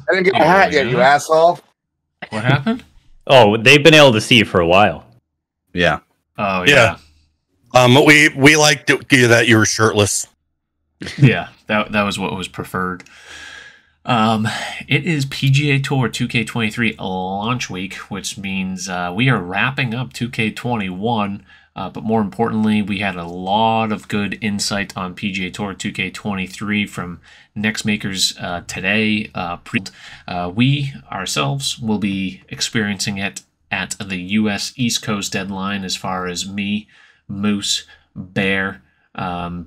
I didn't get my hat yet, you asshole. What happened? Oh, they've been able to see it for a while. Yeah. Oh, yeah. We liked that you were shirtless. Yeah, that was what was preferred. It is PGA Tour 2K23 launch week, which means we are wrapping up 2K21. But more importantly, we had a lot of good insight on PGA Tour 2K23 from Next Makers today. We ourselves will be experiencing it at the U.S. East Coast deadline as far as me, Moose, Bear,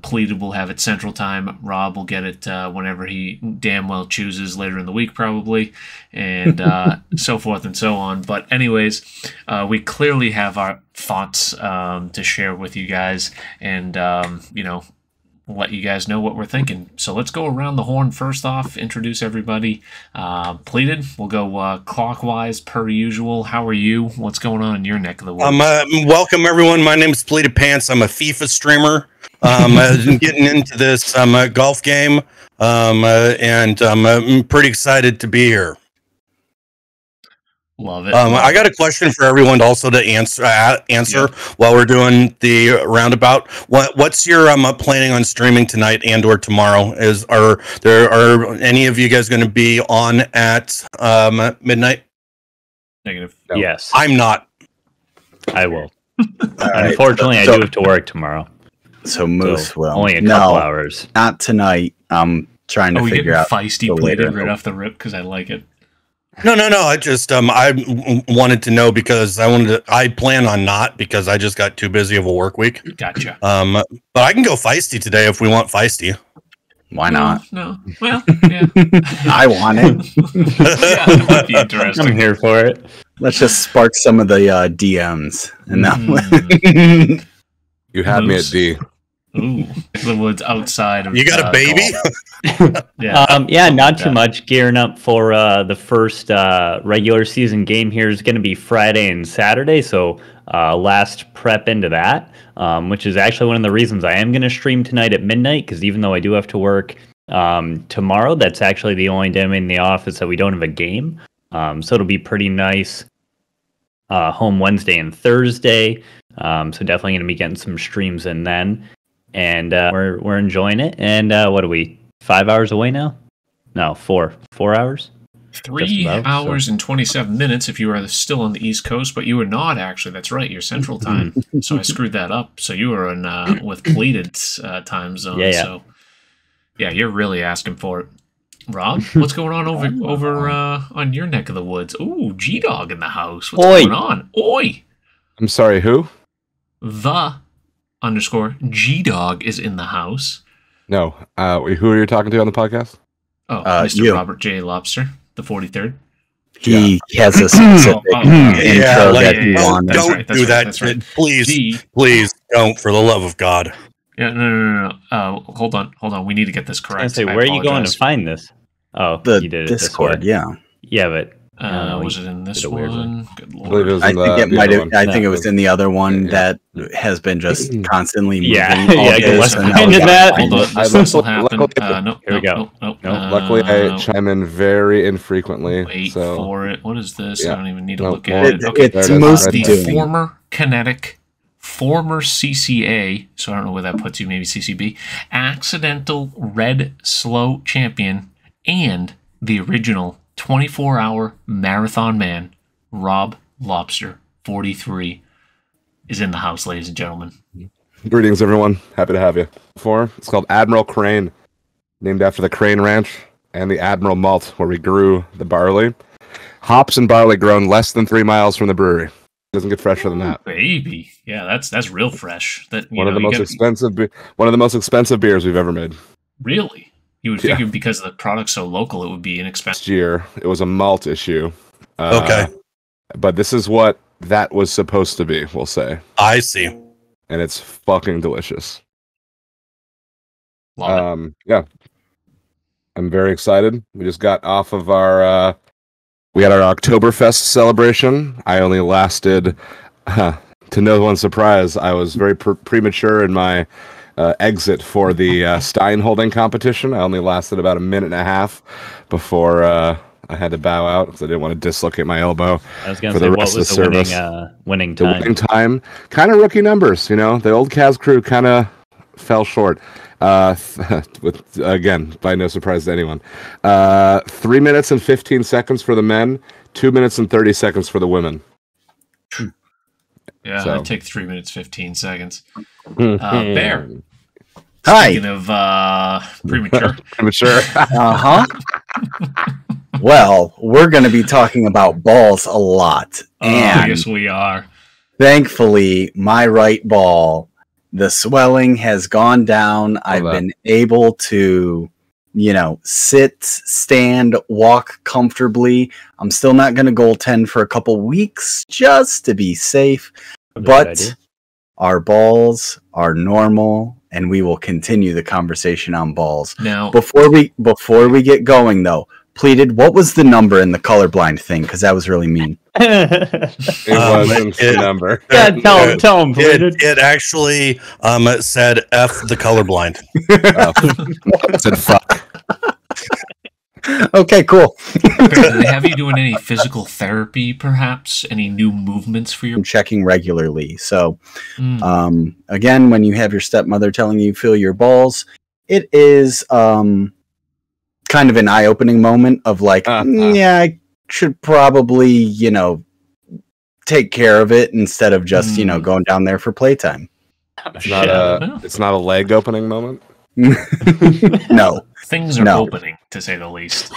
Pleated will have it Central Time. Rob will get it whenever he damn well chooses later in the week, probably, and so forth and so on. But anyways, we clearly have our thoughts to share with you guys, and let you guys know what we're thinking. So let's go around the horn. First off, introduce everybody. Pleated, we'll go clockwise per usual. How are you? What's going on in your neck of the woods? Welcome everyone. My name is Pleated Pants. I'm a FIFA streamer. I'm getting into this golf game, and I'm pretty excited to be here. Love it. I got a question for everyone also to answer Yep. while we're doing the roundabout. What's your planning on streaming tonight and/or tomorrow? Are any of you guys going to be on at midnight? Negative. No. Yes, I'm not. I will. Right, Unfortunately, I do have to work tomorrow. So Moose will. Only a couple hours. Not tonight. I'm trying to figure out. Feisty Pleated right off the rip because I like it. No. I just I wanted to know because I plan on not because I just got too busy of a work week. Gotcha. But I can go feisty today if we want feisty. Why not? No. Well, yeah. I want it. Yeah, it might be interesting. I'm here for it. Let's just spark some of the DMs, and that way. You had me at D. Ooh, the woods outside of. You got a baby? Yeah. Not too much. Gearing up for the first regular season game here is going to be Friday and Saturday, so last prep into that, which is actually one of the reasons I am going to stream tonight at midnight, because even though I do have to work tomorrow, that's actually the only day I'm in the office that we don't have a game, so it'll be pretty nice home Wednesday and Thursday, so definitely going to be getting some streams in then. And we're enjoying it. And what are we? 5 hours away now? No, 4 hours. 3 hours and 27 minutes if you are still on the East Coast, but you are not actually. That's right, you're Central Time. So I screwed that up. So you are in with Pleated's time zone. Yeah. So yeah, you're really asking for it. Rob, what's going on over on your neck of the woods? Ooh, G-Dog in the house. What's going on? Oi! I'm sorry, who? _G-Dog is in the house. No. Who are you talking to on the podcast? Oh, Mr. you. Robert J. Lobster, the 43rd. He has a specific intro that he wanted. Don't do that. Right. Please don't, for the love of God. Yeah, no. Hold on. We need to get this correct. I say, where are you going to find this? Oh, you did it Discord, this way. Yeah, but was it in this one? Good I believe it lord. was I in think it the might other have. one. I think it was in the other one Yeah. that has been just constantly moving. Yeah, all yeah, this, let's and find now- that. Hold on. I This will luckily- happen. No, Here we go. No. Luckily, I chime in very infrequently. Wait so for it. What is this? Yeah. I don't even need to No, look more- at it. Okay. It's There it is. most The Right there. former Kinetic, former CCA, so I don't know where that puts you, maybe CCB, accidental red slow champion, and the original 24-hour marathon man, Rob Lobster, 43, is in the house, ladies and gentlemen. greetings, everyone. Happy to have you. It's called Admiral Crane, named after the Crane Ranch and the Admiral Malt, where we grew the barley. Hops and barley grown less than 3 miles from the brewery. Doesn't get fresher than that. Baby, yeah, that's real fresh. That One of the most expensive beers we've ever made. Really, you would figure because the product's so local, it would be inexpensive. Last year, it was a malt issue. Okay. But this is what that was supposed to be, we'll say. I see. And it's fucking delicious. Love it. Yeah. I'm very excited. We just got off of our we had our Oktoberfest celebration. I only lasted to no one's surprise, I was very premature in my exit for the Stein holding competition. I only lasted about a minute and a half before I had to bow out because I didn't want to dislocate my elbow. I was going for to say, the what rest was of the the service. winning The time? winning time, kind of rookie numbers. The old Cavs crew kind of fell short. With again, by no surprise to anyone. 3 minutes and 15 seconds for the men. 2 minutes and 30 seconds for the women. Yeah, So. I'd take 3 minutes 15 seconds. Bear. Hi. Speaking of premature. Premature. Uh-huh. Well, we're going to be talking about balls a lot. And yes, we are. thankfully, my right ball, the swelling has gone down. I've been able to, sit, stand, walk comfortably. I'm still not going to goaltend for a couple weeks just to be safe. But our balls are normal, and we will continue the conversation on balls. Now, Before we get going, though, Pleated, what was the number in the colorblind thing? Because that was really mean. It wasn't the number. Yeah, tell him, Pleated. It actually said F the colorblind. It said fuck. Okay, cool. Bear, do they have you doing any physical therapy, perhaps? Any new movements for your... I'm checking regularly. So, again, when you have your stepmother telling you feel your balls, it is kind of an eye-opening moment of like, yeah, I should probably, take care of it instead of just, going down there for playtime. It's not a leg opening moment. No. Things are opening, to say the least.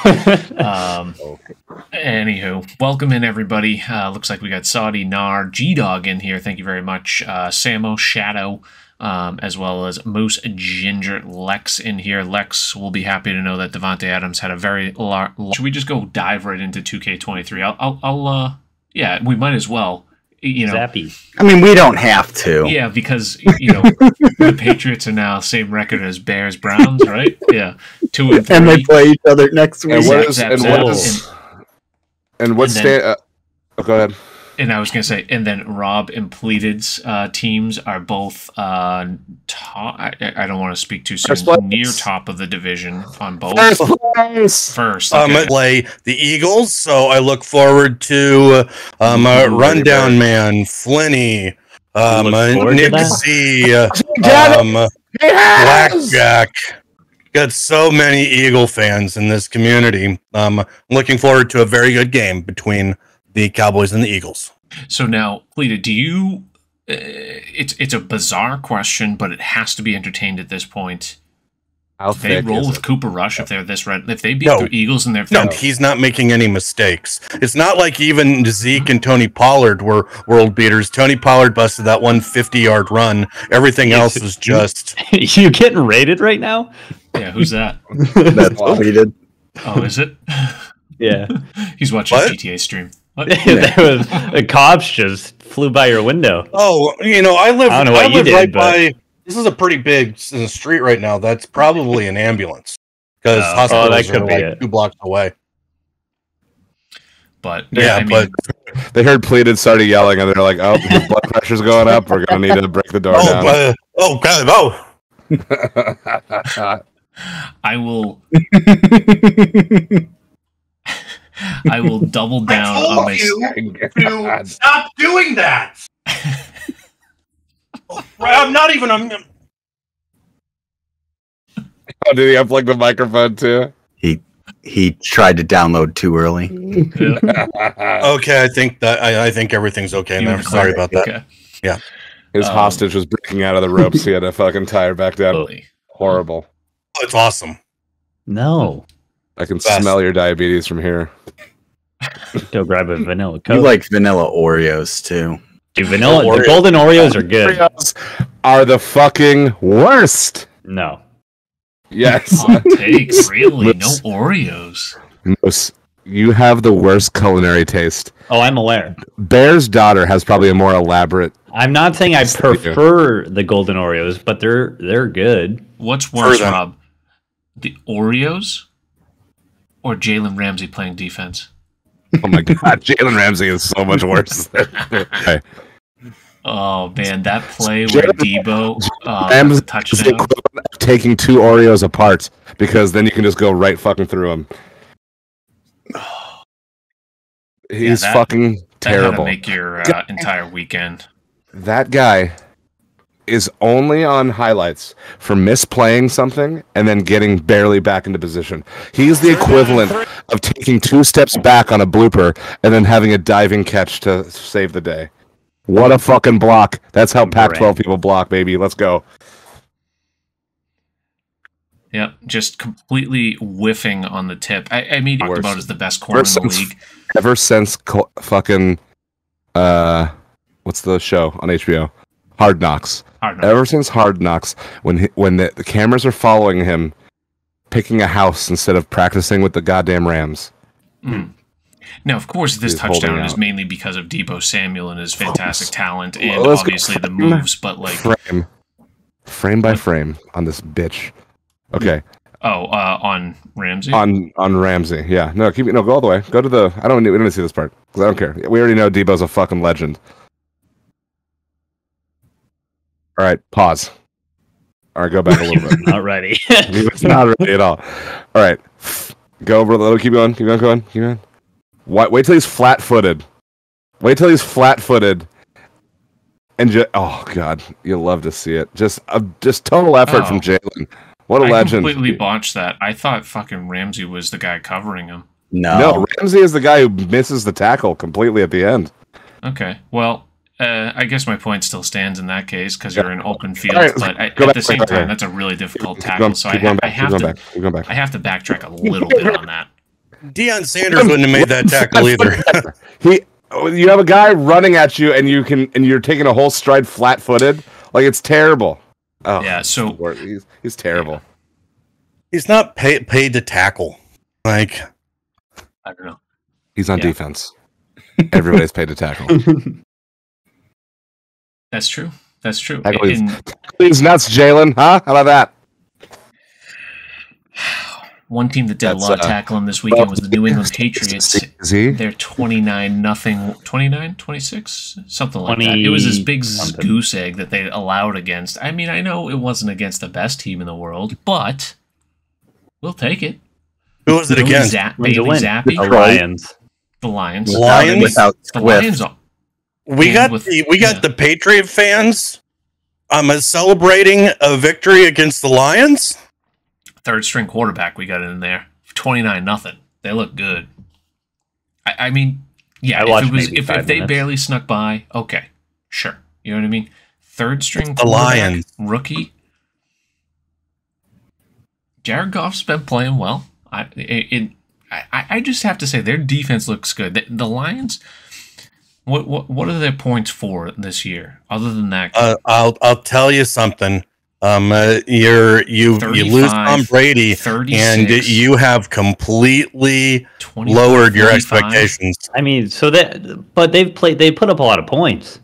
Anywho, welcome in, everybody. Looks like we got Saudi, Nar, G-Dog in here. Thank you very much. Samo, Shadow, as well as Moose, Ginger, Lex in here. Lex will be happy to know that Devontae Adams had a very large... Should we just go dive right into 2K23? Yeah, we might as well. Zappy. I mean, we don't have to. Yeah, because the Patriots are now same record as Bears, Browns, right? Yeah, 2-3, and they play each other next week. Go ahead. And I was going to say, and then Rob and Pleated's teams are both top. I don't want to speak too soon. Near top of the division on both. First. Okay. Play the Eagles, so I look forward to Rundown Man, Flinny, Nick Z, Blackjack. Got so many Eagle fans in this community. I'm looking forward to a very good game between the Cowboys and the Eagles. So now, Pleated, do you... it's a bizarre question, but it has to be entertained at this point. They roll with Cooper Rush if they're this red. If they beat the Eagles and they're... No, he's not making any mistakes. It's not like even Zeke and Tony Pollard were world beaters. Tony Pollard busted that 150-yard run. Everything else is just... You getting rated right now? Yeah, who's that? That's what we did. Oh, is it? Yeah. He's watching GTA stream. The cops just flew by your window. Oh, I live right by... This is a pretty big street right now. That's probably an ambulance. Because hospitals are like 2 blocks away. But but they heard Pleated started yelling, and they're like, "Oh, his blood pressure's going up. We're gonna need to break the door down." I will double down on my... Stop doing that. I'm not even... Oh, did he unplug the microphone too? He tried to download too early. Okay, I think everything's okay, man. Sorry about that. Okay. Yeah. His hostage was breaking out of the ropes. He had to fucking tie her back down. Horrible. Oh, it's awesome. No. I can smell your diabetes from here. Go grab a vanilla Coke. You like vanilla Oreos too. Dude, the golden Oreos are good. Oreos are the fucking worst. No. Yes. Hot takes, really? No Oreos. You have the worst culinary taste. Oh, I'm aware. Bear's daughter has probably a more elaborate... I'm not saying I prefer the golden Oreos, but they're good. What's worse, Rob? The Oreos or Jalen Ramsey playing defense? Oh my god, Jalen Ramsey is so much worse. Oh man, that play where Debo touchdown. Taking 2 Oreos apart because then you can just go right fucking through them. He's fucking terrible. That had to make your entire weekend. That guy is only on highlights for misplaying something and then getting barely back into position. He's the equivalent of taking 2 steps back on a blooper and then having a diving catch to save the day. What a fucking block. That's how Pac-12 people block, baby. Let's go. Yep, just completely whiffing on the tip. I mean, talked about as the best corner in the league. Ever since fucking, what's the show on HBO? Hard Knocks. Ever since Hard Knocks, when the cameras are following him, picking a house instead of practicing with the goddamn Rams. Mm. Now, of course, this touchdown is mainly because of Deebo Samuel and his fantastic talent and obviously the moves, but like frame by frame on this bitch. Okay. Oh, on Ramsey. On Ramsey, yeah. No, go all the way. Go to the. We don't need to see this part because I don't care. We already know Deebo's a fucking legend. All right, pause. All right, go back a little bit. Not ready. It's not ready at all. All right, go over a little. Keep going. Wait till he's flat-footed. And oh god, you'll love to see it. Just total effort from Jalen. What a legend! I completely botched that. I thought fucking Ramsey was the guy covering him. No, Ramsey is the guy who misses the tackle completely at the end. Okay, well. I guess my point still stands in that case because you're in open field, but at the same time, that's a really difficult tackle. So I have to backtrack a little bit on that. Deion Sanders wouldn't have made that tackle either. You have a guy running at you, and you're taking a whole stride flat-footed. Like it's terrible. Oh, yeah, so he's terrible. Yeah. He's not paid to tackle. Like I don't know. He's on defense. Everybody's paid to tackle. That's true. He's nuts, Jalen. Huh? How about that? One team that did a lot of tackling this weekend was the New England Patriots. They're 29-0, 29, 26, something like that. It was this big goose egg that they allowed against. I mean, I know it wasn't against the best team in the world, but we'll take it. Who was it against? Bailey Zappi. The Lions. The Lions. The Lions. We got the Patriot fans celebrating a victory against the Lions. Third string quarterback we got in there. 29-0. They look good. I mean, yeah, if they barely snuck by, okay. Sure. You know what I mean? Third string quarterback, rookie. Jared Goff's been playing well. I just have to say their defense looks good. The Lions, what are their points for this year? Other than that, I'll tell you something. You lose Tom Brady, 36, and you have completely lowered your expectations. I mean, but they put up a lot of points.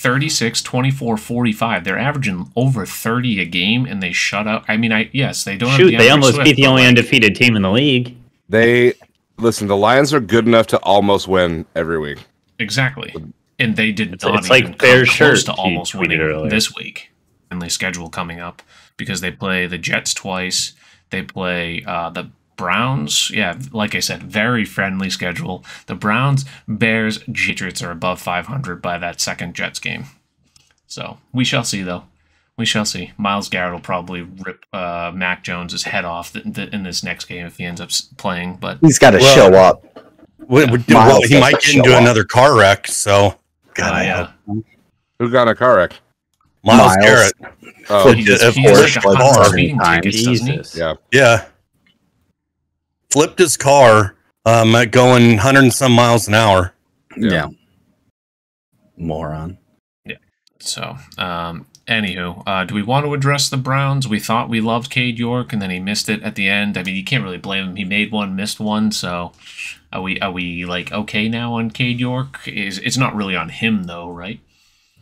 36, 24, 45. They're averaging over 30 a game, and they shut out. I mean, yes, they don't. They almost beat the only undefeated team in the league. Listen. The Lions are good enough to almost win every week. Exactly, and they did not even come close to almost winning this week. And they schedule coming up because they play the Jets twice. They play the Browns. Yeah, like I said, very friendly schedule. The Browns, Bears, Patriots are above 500 by that second Jets game. So we shall see, though. We shall see. Myles Garrett will probably rip Mac Jones' head off in this next game if he ends up playing. But he's got to show up. He might get into another car wreck. So, who got a car wreck? Myles Garrett. Oh, he's like a car. Speeding tickets, Jesus. Yeah. Flipped his car, going 100 and some miles an hour. Yeah. Moron. Yeah. So, anywho, do we want to address the Browns? We thought we loved Cade York, and then he missed it at the end. I mean, you can't really blame him. He made one, missed one. So, are we like okay now on Cade York? It's not really on him though, right?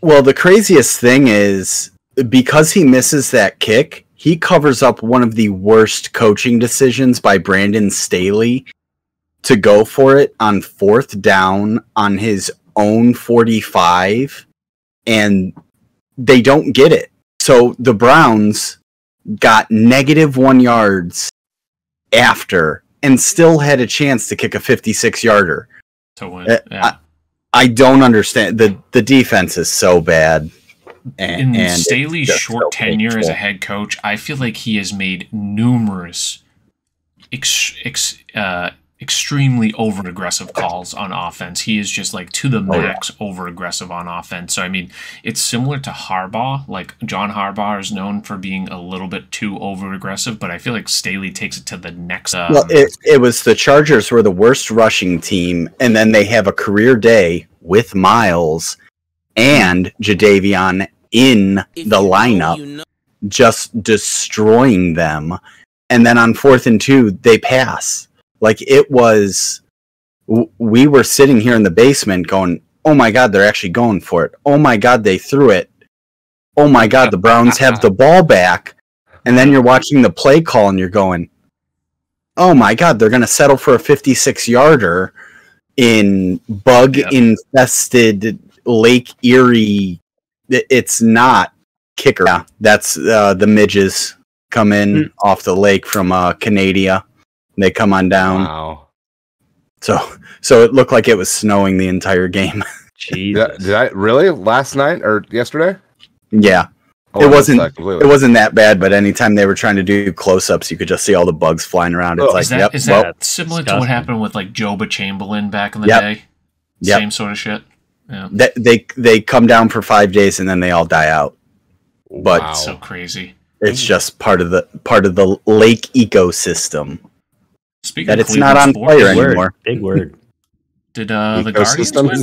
Well, the craziest thing is because he misses that kick, he covers up one of the worst coaching decisions by Brandon Staley to go for it on 4th down on his own 45, and they don't get it. So the Browns got -1 yards after, and still had a chance to kick a 56-yarder. To win. Yeah. I don't understand. The defense is so bad. In Staley's short tenure as a head coach, I feel like he has made numerous extremely over-aggressive calls on offense. He is just like to the max over-aggressive on offense. So, I mean, it's similar to Harbaugh. Like, John Harbaugh is known for being a little bit too over-aggressive, but I feel like Staley takes it to the next... well, it was the Chargers were the worst rushing team, and then they have a career day with Miles and Jadeveon in the lineup, just destroying them. And then on 4th and 2, they pass. Like, it was, we were sitting here in the basement going, oh my God, they're actually going for it. Oh my God, they threw it. Oh my God, the Browns have the ball back. And then you're watching the play call and you're going, oh my God, they're going to settle for a 56-yarder in bug-infested Lake Erie. It's not kicker. Yeah, that's the midges come in off the lake from Canada. They come on down. Wow. So it looked like it was snowing the entire game. Jesus. Did I really last night or yesterday? Yeah. Oh, It wasn't that bad, but anytime they were trying to do close-ups, you could just see all the bugs flying around. It's is that similar to what happened with like Joba Chamberlain back in the day? Yep. Same sort of shit. Yeah. They come down for 5 days and then they all die out. But Wow. So crazy. it's just part of the lake ecosystem. Speaking That of it's not on Cleveland fire sports, anymore. Big word. Did the Guardians Ecosystem win? is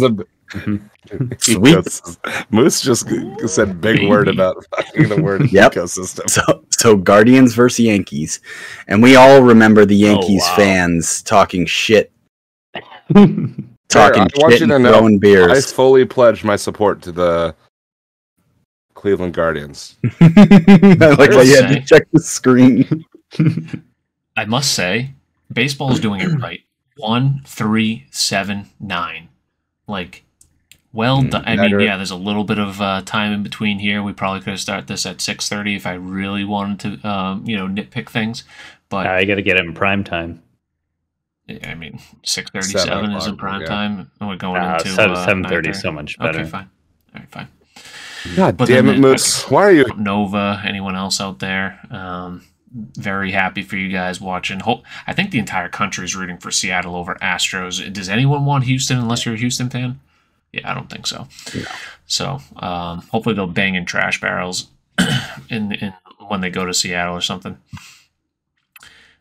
Sweet. Ecosystem. Moose just said big word about fucking the word Yep. ecosystem. So Guardians versus Yankees, and we all remember the Yankees wow. fans talking shit, I want shit you to and know, throwing I beers. fully pledge my support to the Cleveland Guardians. I like how you had say. to check the screen. I must say, baseball is doing it right. 1, 3, 7, 9. Like, well done. I mean, yeah, there's a little bit of time in between here. We probably could have started this at 6:30 if I really wanted to, nitpick things. But I got to get it in prime time. I mean, 6:37 is in prime time, and we're going into 7:30 9:30. so much better. Okay, fine. All right, fine. God But damn then it, Moose. Why are you? Nova, anyone else out there? Very happy for you guys watching. I think the entire country is rooting for Seattle over Astros. Does anyone want Houston unless you're a Houston fan? Yeah, I don't think so. No. So hopefully they'll bang in trash barrels in when they go to Seattle or something.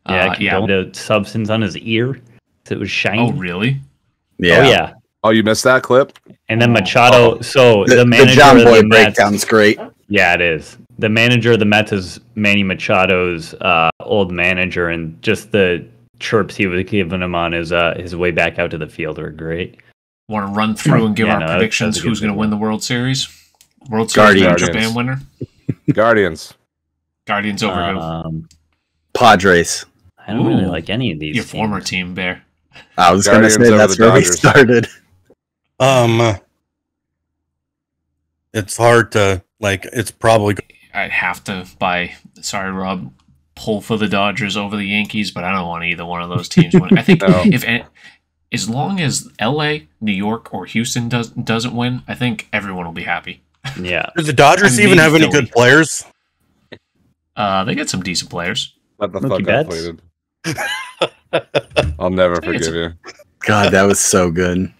Yeah, the substance on his ear. It was shiny. Oh, really? Yeah. Oh, yeah. Oh, you missed that clip? And then Machado. So the The manager John of Boy the Mets, breakdown's great. yeah, it is. The manager of the Mets is Manny Machado's old manager, and just the chirps he was giving him on his way back out to the field were great. Want to run through and give our predictions? that's a good Who's going to one. win the World Series? World Series Guardians. matchup and winner? Guardians. Guardians over who? Padres. I don't really Ooh, like any of these. Your teams. former team, Bear. I was going to Guardians say over that's the where we Dodgers. started. It's hard to it's probably I'd have to sorry, Rob, pull for the Dodgers over the Yankees, but I don't want either one of those teams win. I think No. as long as LA, New York, or Houston doesn't win, I think everyone will be happy. Yeah. Do the Dodgers And even have maybe any Philly. good players? They get some decent players. Let the Mookie fuck up, Betts. please. I'll never forgive you. God, that was so good.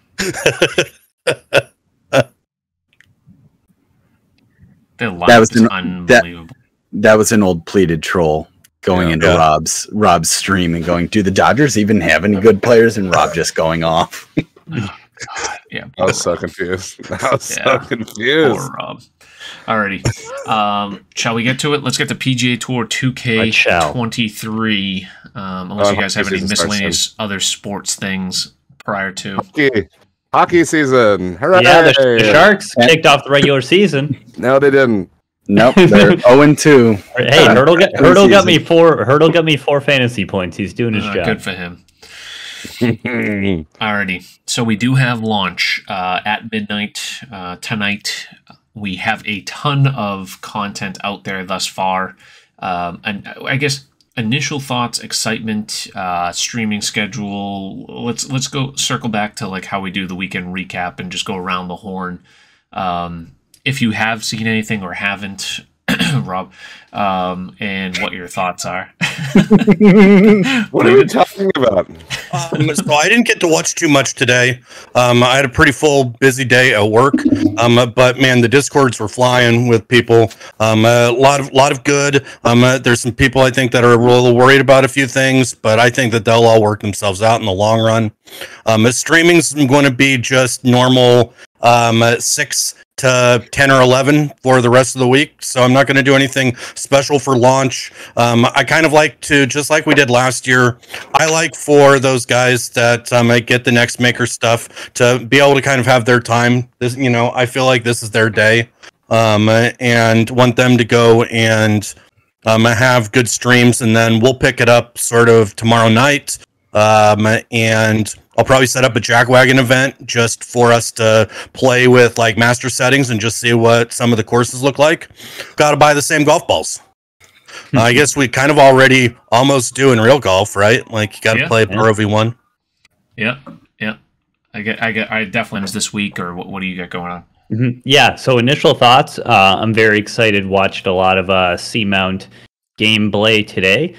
Their lineup That was is an- unbelievable. That was an old pleated troll going into Yeah. Rob's stream and going, do the Dodgers even have any good players? And Rob just going off. Yeah, I was so confused. I was so Yeah. confused. poor Rob. Alrighty. Shall we get to it? Let's get to PGA Tour 2K23. Unless you guys have any hockey season starts miscellaneous other sports things prior to. Hockey season. Hooray! Yeah, the Sharks kicked off the regular season. No, they didn't. Nope, they're 0-2. Hey, Hurdle got me four fantasy points. He's doing his job. Good for him. Alrighty. So we do have launch at midnight tonight. We have a ton of content out there thus far. And I guess initial thoughts, excitement, streaming schedule. Let's go circle back to like how we do the weekend recap and just go around the horn. If you have seen anything or haven't, Rob, and what your thoughts are. What are we talking about? So I didn't get to watch too much today. I had a pretty full, busy day at work. But man, the Discords were flying with people. A lot of good. There's some people I think that are a little worried about a few things, but I think that they'll all work themselves out in the long run. Streaming's going to be just normal 6 to 10 or 11 for the rest of the week, so I'm not going to do anything special for launch. I kind of like to, just like we did last year, I like for those guys that might get the next maker stuff to be able to kind of have their time. This, I feel like this is their day, and want them to go and have good streams, and then we'll pick it up sort of tomorrow night. And I'll probably set up a jackwagon event just for us to play with like master settings and just see what some of the courses look like. Got to buy the same golf balls. I guess we kind of already almost do in real golf, right? Like you got to play Pro V1. Yeah. I definitely is this week, or what do you got going on? Mm-hmm. Yeah. So initial thoughts. I'm very excited. Watched a lot of Seamount gameplay today.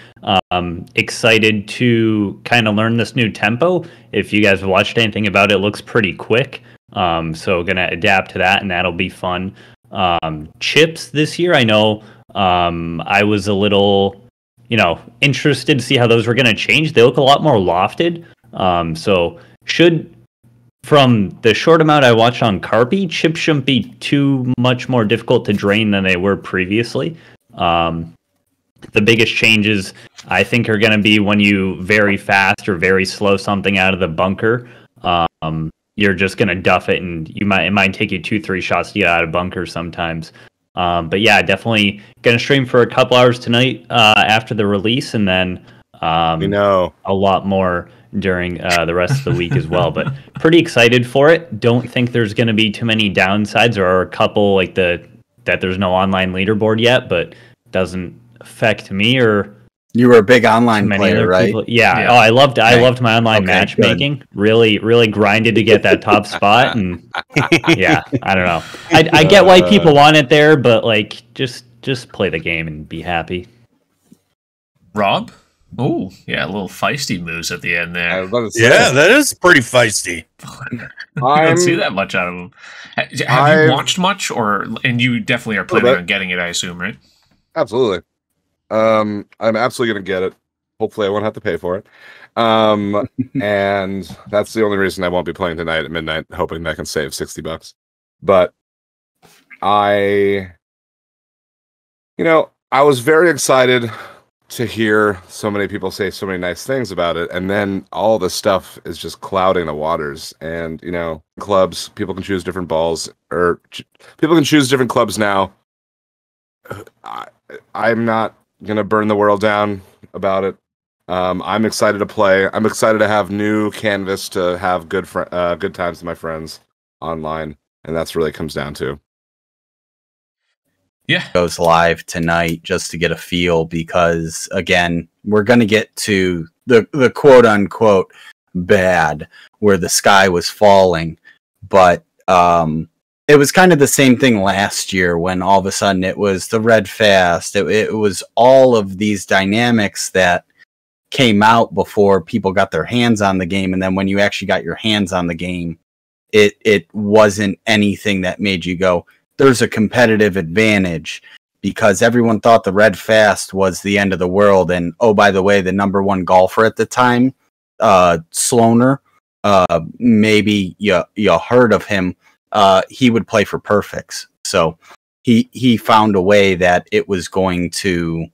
Excited to kind of learn this new tempo. If you guys have watched anything about it, it looks pretty quick. So gonna adapt to that, and that'll be fun. Chips this year, I know. I was a little, interested to see how those were gonna change. They look a lot more lofted. So from the short amount I watched on Carpi, chips shouldn't be too much more difficult to drain than they were previously. The biggest changes, I think, are going to be when you very fast or very slow something out of the bunker. You're just going to duff it, and it might take you 2-3 shots to get out of bunker sometimes. But yeah, definitely going to stream for a couple hours tonight after the release, and then a lot more during the rest of the week as well. But pretty excited for it. Don't think there's going to be too many downsides, or a couple like that there's no online leaderboard yet, but doesn't affect me. Or you were a big online player, right? People. Yeah. Oh, I loved my online matchmaking. Good. Really grinded to get that top spot, and yeah, I don't know. I get why people want it there, but like just play the game and be happy. Rob? Oh, yeah, a little feisty moves at the end there. Yeah, that is pretty feisty. I don't see that much out of him. Have you watched much, and you definitely are planning on getting it, I assume, right? Absolutely. I'm absolutely going to get it. Hopefully I won't have to pay for it. And that's the only reason I won't be playing tonight at midnight, hoping that I can save $60. But I was very excited to hear so many people say so many nice things about it, and then all this stuff is just clouding the waters. And clubs, people can choose different balls, or people can choose different clubs now. I'm not gonna burn the world down about it. I'm excited to play. I'm excited to have new canvas to have good times with my friends online, and that's really comes down to. Yeah, goes live tonight just to get a feel, because again, we're gonna get to the quote unquote bad where the sky was falling, but it was kind of the same thing last year when all of a sudden it was the red fast. It was all of these dynamics that came out before people got their hands on the game, and then when you actually got your hands on the game, it wasn't anything that made you go, there's a competitive advantage, because everyone thought the red fast was the end of the world. And oh, by the way, the number one golfer at the time, Sloaner, maybe you heard of him. He would play for perfects. So he found a way that it was going to,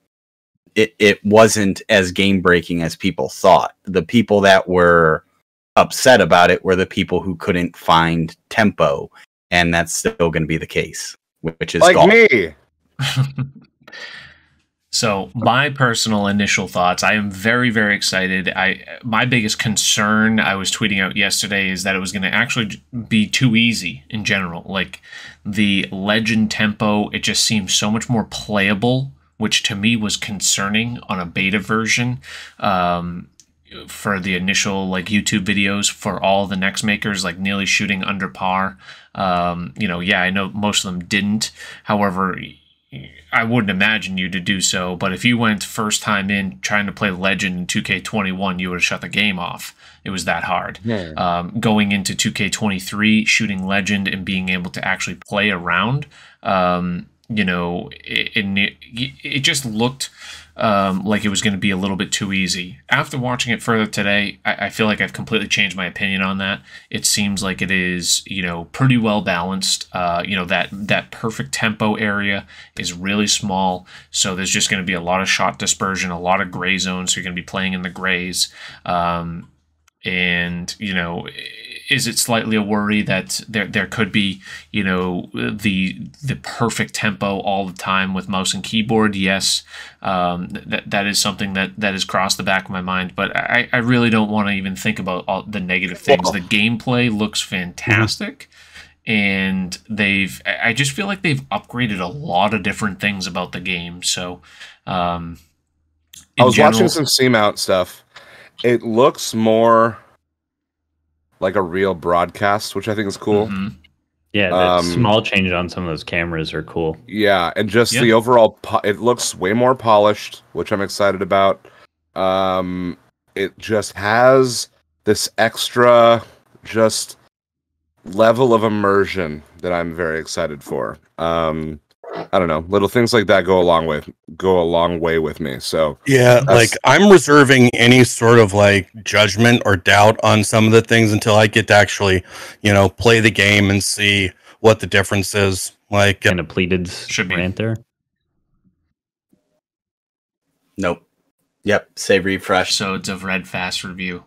it wasn't as game breaking as people thought. The people that were upset about it were the people who couldn't find tempo. And that's still going to be the case, which is like golf. Me. So my personal initial thoughts, I am very, very excited. My biggest concern I was tweeting out yesterday is that it was going to actually be too easy in general. Like the legend tempo, it just seems so much more playable which to me was concerning on a beta version. For the initial like YouTube videos for all the next makers, like nearly shooting under par. Yeah, I know most of them didn't. However, I wouldn't imagine you to do so, but if you went first time in trying to play Legend in 2K21, you would have shut the game off. It was that hard. Yeah. Going into 2K23, shooting Legend and being able to actually play around, it just looked like it was going to be a little bit too easy. After watching it further today, I feel like I've completely changed my opinion on that. It seems like it is, pretty well balanced. That perfect tempo area is really small, so there's just going to be a lot of shot dispersion, a lot of gray zones, so you're going to be playing in the grays. Is it slightly a worry that there could be, the perfect tempo all the time with mouse and keyboard? Yes, that is something that has crossed the back of my mind. But I really don't want to even think about all the negative things. The gameplay looks fantastic, and I just feel like they've upgraded a lot of different things about the game. So, I was watching some C-mount stuff. It looks more like a real broadcast, which I think is cool. Mm-hmm. Yeah, that small change on some of those cameras are cool. Yeah, and just the overall, it looks way more polished, which I'm excited about. It just has this extra just level of immersion that I'm very excited for. I don't know, little things like that go a long way with me. So yeah, like I'm reserving any sort of like judgment or doubt on some of the things until I get to actually, play the game and see what the difference is. Like, kind of pleated rant there. Nope. Yep. Say refresh. Episodes of Red Fast review.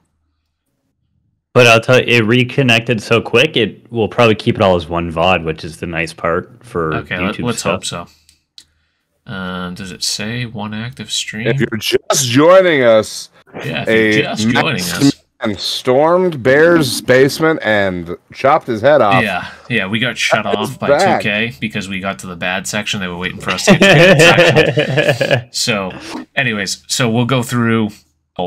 But I'll tell you, it reconnected so quick, it will probably keep it all as one VOD, which is the nice part for YouTube let's stuff. hope so. Does it say one active stream? If you're just joining us, and stormed Bear's basement and chopped his head off. Yeah, we got shut off by 2K because we got to the bad section. They were waiting for us to get to the good section. So, anyways, we'll go through.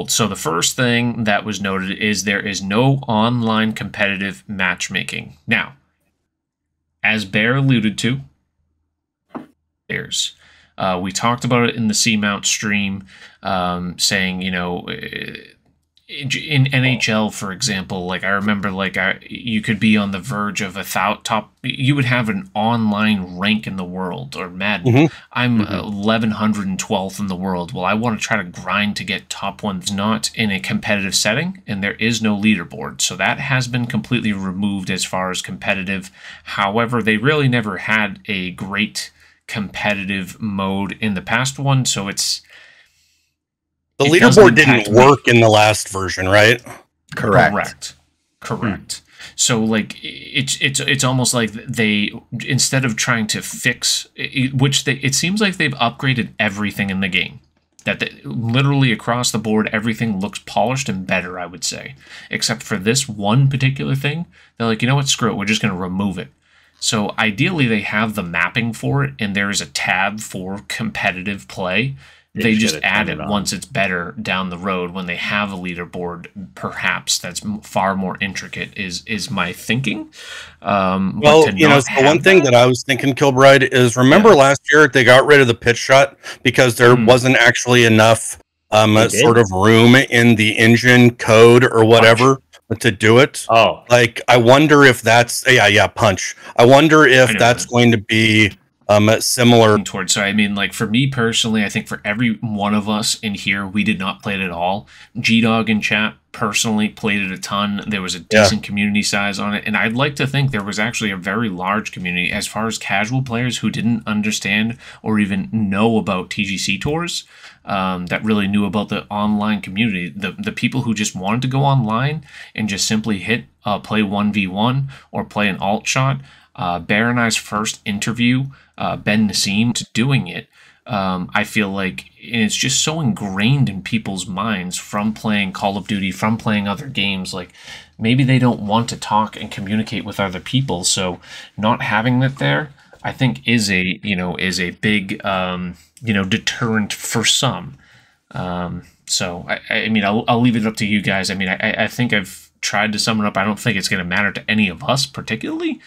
So the first thing that was noted is there is no online competitive matchmaking. Now, as Bear alluded to, we talked about it in the C-Mount stream, saying, in NHL, for example, like I remember, you could be on the verge of you would have an online rank in the world, or Madden. Mm-hmm. I'm 1112th in the world. Well, I want to try to grind to get top ones, not in a competitive setting, and there is no leaderboard. So that has been completely removed as far as competitive. However, they really never had a great competitive mode in the past one, so it's... The leaderboard didn't work in the last version, right? Correct. So, it's almost like they, instead of trying to fix, it seems like they've upgraded everything in the game. Literally across the board, everything looks polished and better, I would say. Except for this one particular thing, they're like, you know what, screw it, we're just going to remove it. So, ideally, they have the mapping for it, and there is a tab for competitive play. They just add it once it's better down the road when they have a leaderboard, perhaps that's far more intricate is my thinking. So one thing that I was thinking, Kilbride, is remember last year they got rid of the pitch shot because there wasn't actually enough sort of room in the engine code or whatever to do it. Oh, like I wonder if that's punch. I wonder if that's going to be similar towards. So I mean, like for me personally, I think for every one of us in here, we did not play it at all. G-Dog in chat personally played it a ton. There was a decent community size on it, and I'd like to think there was actually a very large community as far as casual players who didn't understand or even know about TGC tours, that really knew about the online community. The people who just wanted to go online and just simply hit play 1v1 or play an alt shot. Bear and I's first interview, Ben Nassim, to doing it, I feel like it's just so ingrained in people's minds from playing Call of Duty, from playing other games. Like maybe they don't want to talk and communicate with other people, so not having it there, I think is a big deterrent for some. So I mean, I'll leave it up to you guys. I mean, I think I've tried to sum it up. I don't think it's going to matter to any of us particularly,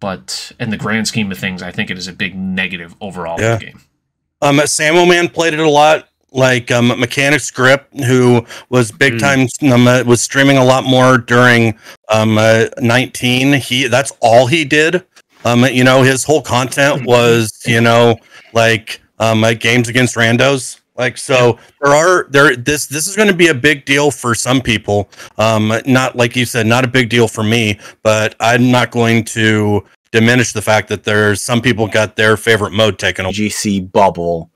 but in the grand scheme of things, I think it is a big negative overall for the game. Samo Man played it a lot. Like Mechanics Grip, who was big time, was streaming a lot more during 19. That's all he did. His whole content was like games against randos. Like, so this is going to be a big deal for some people. Not, like you said, not a big deal for me, but I'm not going to diminish the fact that there's some people got their favorite mode taken away. GC bubble.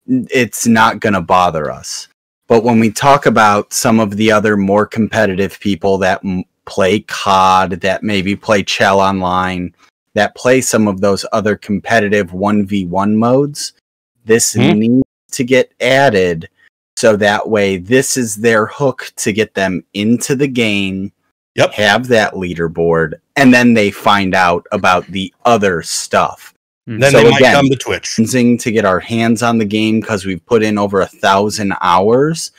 It's not going to bother us. But when we talk about some of the other more competitive people that play COD, that maybe play Chell Online, that play some of those other competitive 1v1 modes, this needs to get added so that way this is their hook to get them into the game, have that leaderboard, and then they find out about the other stuff. Then so they might come to Twitch. To get our hands on the game because we've put in over 1,000 hours.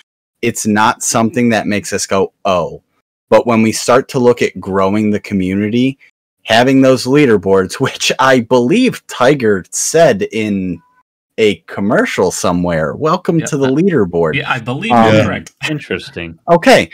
It's not something that makes us go, oh. But when we start to look at growing the community, having those leaderboards, which I believe Tiger said in a commercial somewhere, welcome to the leaderboard. Yeah, I believe you're correct. Interesting. Okay.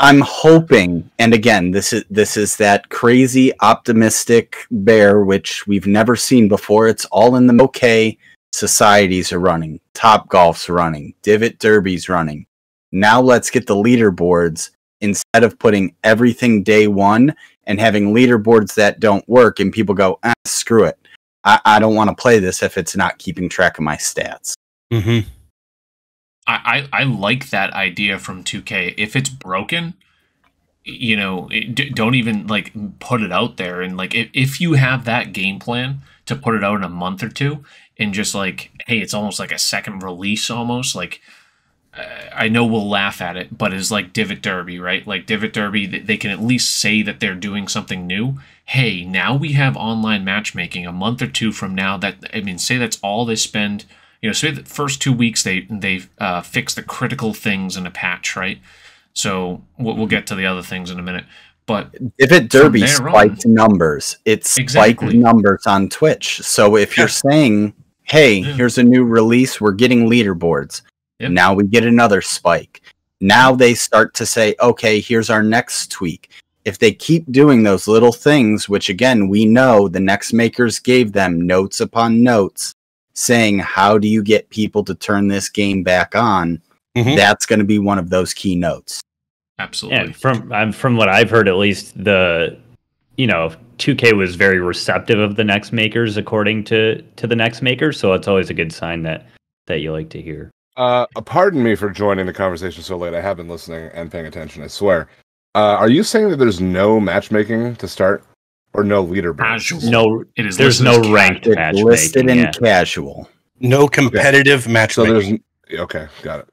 I'm hoping, and again, this is that crazy optimistic bear, which we've never seen before. It's all in the okay. Societies are running, Top Golf's running, Divot Derby's running. Now let's get the leaderboards instead of putting everything day one and having leaderboards that don't work and people go, screw it. I don't want to play this if it's not keeping track of my stats. Mm-hmm. I like that idea from 2K. If it's broken, don't even like put it out there. And like if you have that game plan to put it out in a month or two, and just like, hey, it's almost like a second release, almost like. I know we'll laugh at it, but it's like Divot Derby, right? Like Divot Derby, they can at least say that they're doing something new. Hey, now we have online matchmaking a month or two from now. Say that's all they spend. Say the first 2 weeks they fix the critical things in a patch, right? So we'll get to the other things in a minute. But Divot Derby spiked numbers. It spiked numbers on Twitch. So if you're saying, hey, here's a new release, we're getting leaderboards. Yep. Now we get another spike. Now they start to say, okay, here's our next tweak. If they keep doing those little things, which again, we know the next makers gave them notes upon notes saying, how do you get people to turn this game back on? That's going to be one of those key notes. Absolutely. And from what I've heard, at least 2K was very receptive of the next makers according to the next makers. So it's always a good sign that you like to hear. Pardon me for joining the conversation so late. I have been listening and paying attention, I swear. Are you saying that there's no matchmaking to start? Or no leaderboard? No, there's no ranked matchmaking. Listed in casual. No competitive matchmaking. So okay, got it.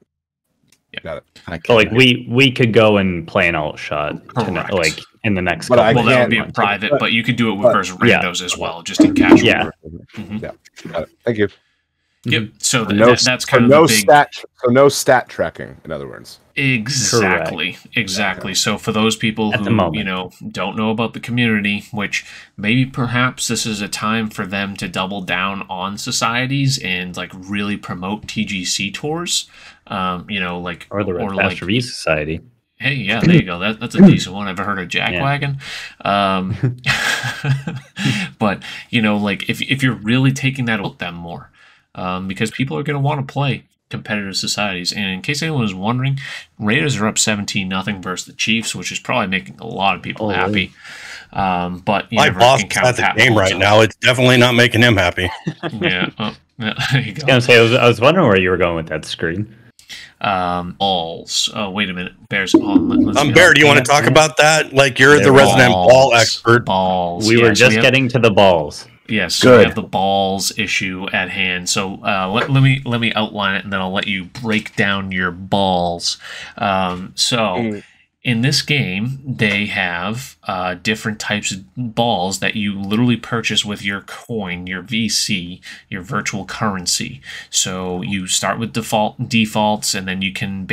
Yeah. Got it. So like we could go and play an alt shot like in the next that would be in private, but you could do it versus randos as well, just in casual. Yeah. Yeah. Got it. Thank you. Yep. So that's kind of the big... no stat tracking, in other words. Exactly. Correct. Exactly. So for those people who don't know about the community, which maybe perhaps this is a time for them to double down on societies and like really promote TGC tours, or the Faster V Society. Hey, yeah, there you go. That's a decent one. I've ever heard of Jackwagon. But if you're really taking that out them more. Because people are going to want to play competitive societies. And in case anyone was wondering, Raiders are up 17-0 versus the Chiefs, which is probably making a lot of people happy. But my boss is at the game right now. It's definitely not making him happy. Yeah. There you go. I was gonna say, I was wondering where you were going with that screen. Balls. Oh, wait a minute. Bears on. Bear, do you want to talk about that? Like you're the resident ball expert. Balls. We were just getting to the balls. Yes, so we have the balls issue at hand. So let me outline it, and then I'll let you break down your balls. In this game, they have different types of balls that you literally purchase with your coin, your VC, your virtual currency. So you start with defaults, and then you can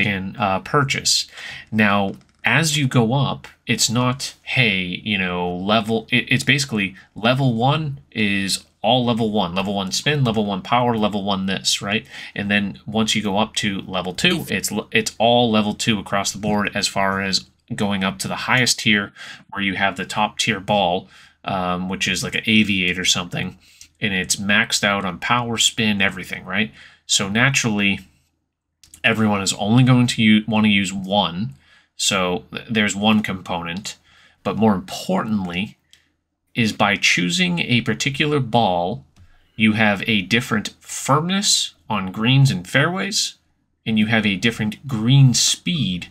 purchase. Now, as you go up, it's not, hey, it's basically level 1 is all level 1. Level 1 spin, level 1 power, level 1 this, right? And then once you go up to level 2, it's all level 2 across the board, as far as going up to the highest tier, where you have the top tier ball, which is like an Aviate or something, and it's maxed out on power, spin, everything, right? So naturally, everyone is only going to want to use one. So there's one component, but more importantly is by choosing a particular ball, you have a different firmness on greens and fairways, and you have a different green speed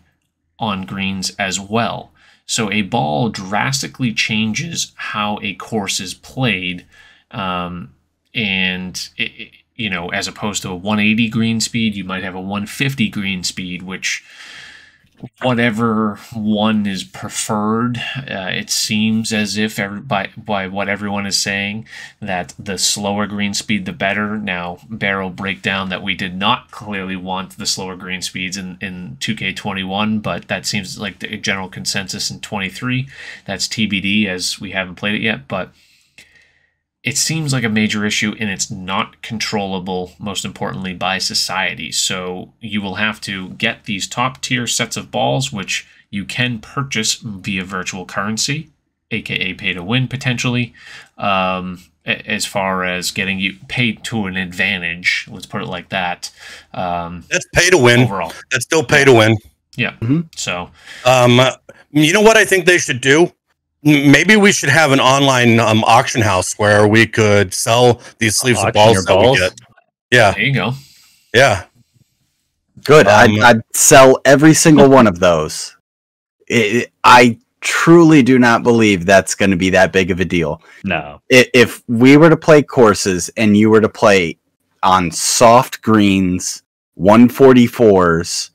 on greens as well. So a ball drastically changes how a course is played, and as opposed to a 180 green speed, you might have a 150 green speed, which whatever one is preferred, it seems as if by what everyone is saying, that the slower green speed the better. Now, Bear will break down that we did not clearly want the slower green speeds in 2K21, but that seems like the general consensus in 23. That's TBD, as we haven't played it yet, but it seems like a major issue, and it's not controllable, most importantly, by society. So you will have to get these top tier sets of balls, which you can purchase via virtual currency, aka pay to win potentially, as far as getting you paid to an advantage. Let's put it like that. That's pay to win. Overall. That's still pay to win. Yeah. Mm-hmm. So, you know what I think they should do? Maybe we should have an online auction house where we could sell these sleeves of balls that we get. Yeah. there you go. Yeah. Good. I'd sell every single one of those. I truly do not believe that's going to be that big of a deal. No. If we were to play courses and you were to play on soft greens, 144s,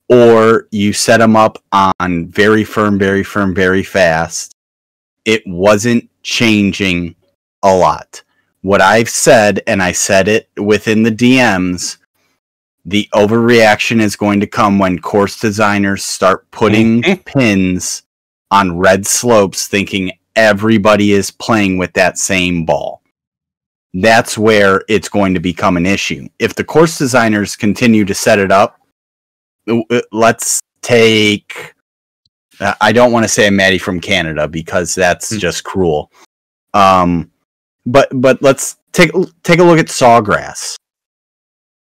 or you set them up on very firm, very fast, it wasn't changing a lot. What I've said, and I said it within the DMs, the overreaction is going to come when course designers start putting pins on red slopes thinking everybody is playing with that same ball. That's where it's going to become an issue. If the course designers continue to set it up, let's take... I don't want to say a Maddie from Canada because that's just cruel. But let's take a look at Sawgrass.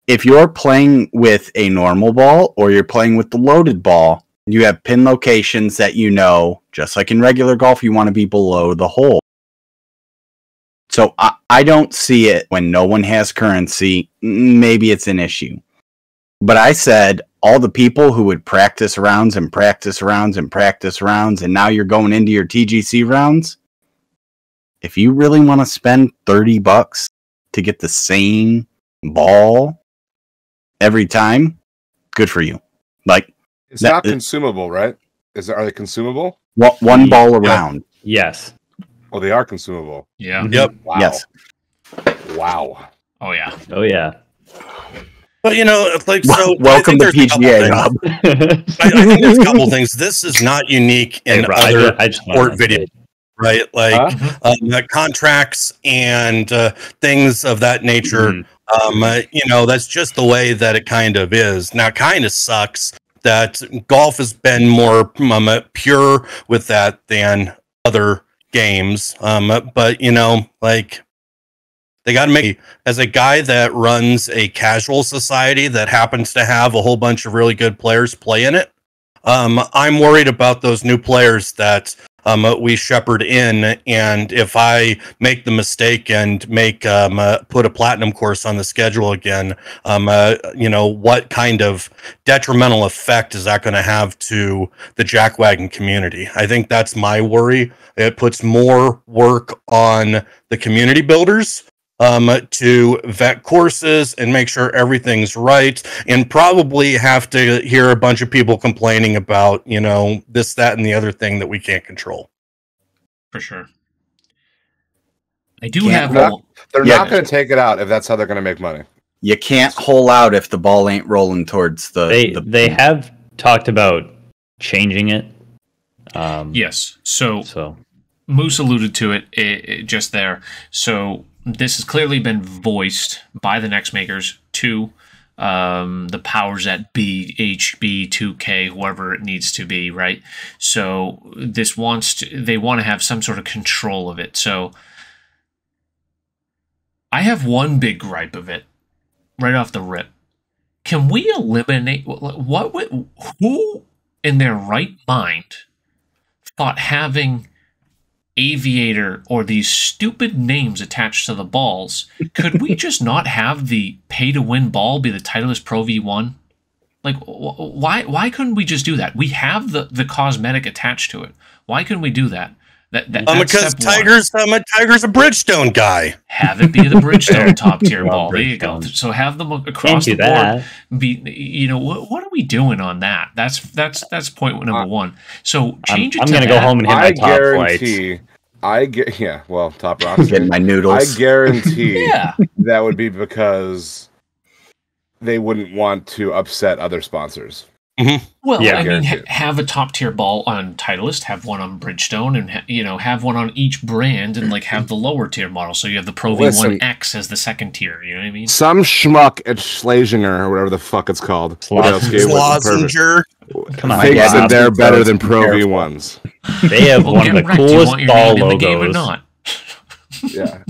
If you're playing with a normal ball or you're playing with the loaded ball, you have pin locations that just like in regular golf, you want to be below the hole. So I don't see it when no one has currency. Maybe it's an issue. But I said all the people who would practice rounds and practice rounds and practice rounds, and now you're going into your TGC rounds. If you really want to spend $30 to get the same ball every time, good for you. Like, it's not consumable, right? Are they consumable? One ball around. Yes. Oh, they are consumable. Yeah. Yep. Wow. Yes. Wow. Oh, yeah. Oh, yeah. But welcome to PGA Hub. I think there's a couple things. This is not unique in other sport video, right? Like contracts and things of that nature. That's just the way that it kind of is. Now, it kind of sucks that golf has been more pure with that than other games. But they got to make, as a guy that runs a casual society that happens to have a whole bunch of really good players play in it. I'm worried about those new players that we shepherd in, and if I make the mistake and put a platinum course on the schedule again, what kind of detrimental effect is that going to have to the jackwagon community? I think that's my worry. It puts more work on the community builders to vet courses and make sure everything's right, and probably have to hear a bunch of people complaining about, this, that, and the other thing that we can't control. For sure. I do have. They're not going to take it out if that's how they're going to make money. You can't hole out if the ball ain't rolling towards the. They have talked about changing it. Yes. So Moose alluded to it just there. So this has clearly been voiced by the next makers to the powers that be, HB, 2K, whoever it needs to be, right? So they want to have some sort of control of it. So I have one big gripe of it right off the rip. Can we eliminate who in their right mind thought having Aviator or these stupid names attached to the balls? Could we just not have the pay-to-win ball be the Titleist Pro V1? Like, why couldn't we just do that? We have the cosmetic attached to it. Why couldn't we do that? Because Tiger's a Bridgestone guy. Have it be the Bridgestone top tier ball. There you go. So have them across the board. Be what are we doing on that? That's point number one. So change it. I'm gonna go home and hit my top flights. Top rocks. Getting my noodles. I guarantee that would be because they wouldn't want to upset other sponsors. Mm-hmm. Well, I mean, have a top tier ball on Titleist, have one on Bridgestone, and have one on each brand, and have the lower tier model. So you have the Pro V1X as the second tier. You know what I mean? Some schmuck at Schlesinger or whatever the fuck it's called. Schlesinger. Come on, thinks that they're better than Pro V1s. They have one of the coolest ball logos. Game or not? Yeah.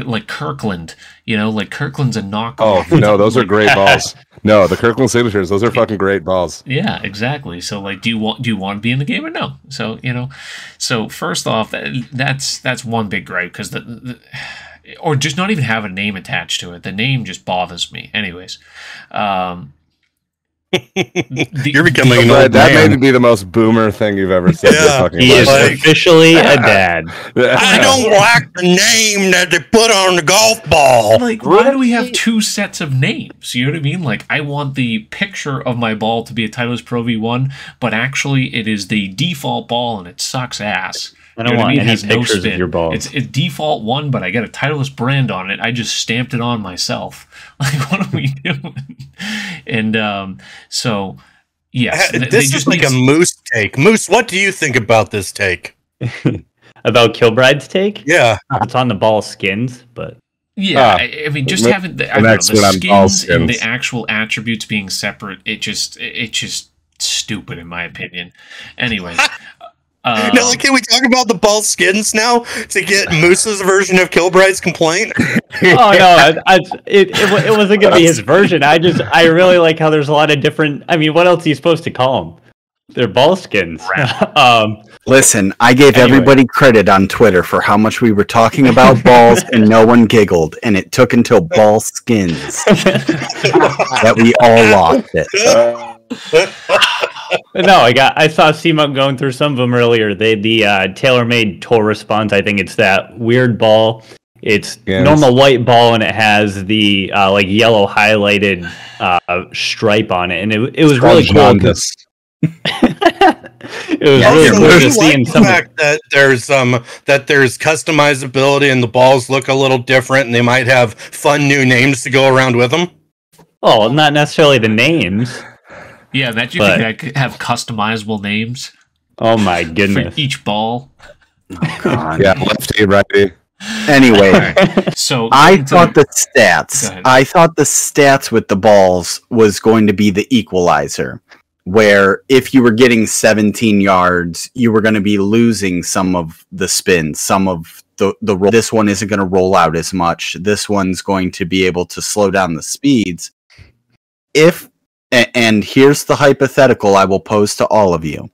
Like Kirkland. Kirkland's a knockoff. Oh no, those are great balls. No, the Kirkland signatures, those are fucking great balls. Yeah, exactly. So do you want to be in the game or no? So so first off, that's one big gripe, because or just not even have a name attached to it. The name just bothers me. Anyways, you're becoming an old that man. may be the most boomer thing you've ever said. He is officially a dad. I don't like the name that they put on the golf ball. Why do we have two sets of names? You know what I mean? I want the picture of my ball to be a Titleist Pro V1, but actually it is the default ball and it sucks ass. I don't want any pictures of your ball. It's a default one, but I got a Titleist brand on it. I just stamped it on myself. What are we doing? And so, yes. This is like a Moose take. Moose, what do you think about this take? About Kilbride's take? Yeah. It's on the ball skins, but... Yeah, I mean, just having the skins and the actual attributes being separate, it's just stupid, in my opinion. Anyways... can we talk about the ball skins now to get Moose's version of Kilbride's complaint? Oh no, it wasn't gonna be his version. I really like how there's a lot of different. I mean, what else are you supposed to call them? They're ball skins. Listen, I gave everybody credit on Twitter for how much we were talking about balls, and no one giggled, and it took until ball skins that we all lost it. No, I saw CMUG going through some of them earlier. The TaylorMade Tour response, I think it's that weird ball. It's normal white ball, and it has the yellow highlighted stripe on it, and it was really cool. It was really cool to see the fact that there's customizability and the balls look a little different, and they might have fun new names to go around with them. Oh, not necessarily the names. Yeah, imagine if I could have customizable names. Oh my goodness! For each ball. Oh god. Yeah, lefty, righty. Anyway, right. So I thought the stats with the balls was going to be the equalizer, where if you were getting 17 yards, you were going to be losing some of the spin, some of the roll. This one isn't going to roll out as much. This one's going to be able to slow down the speeds. And here's the hypothetical I will pose to all of you.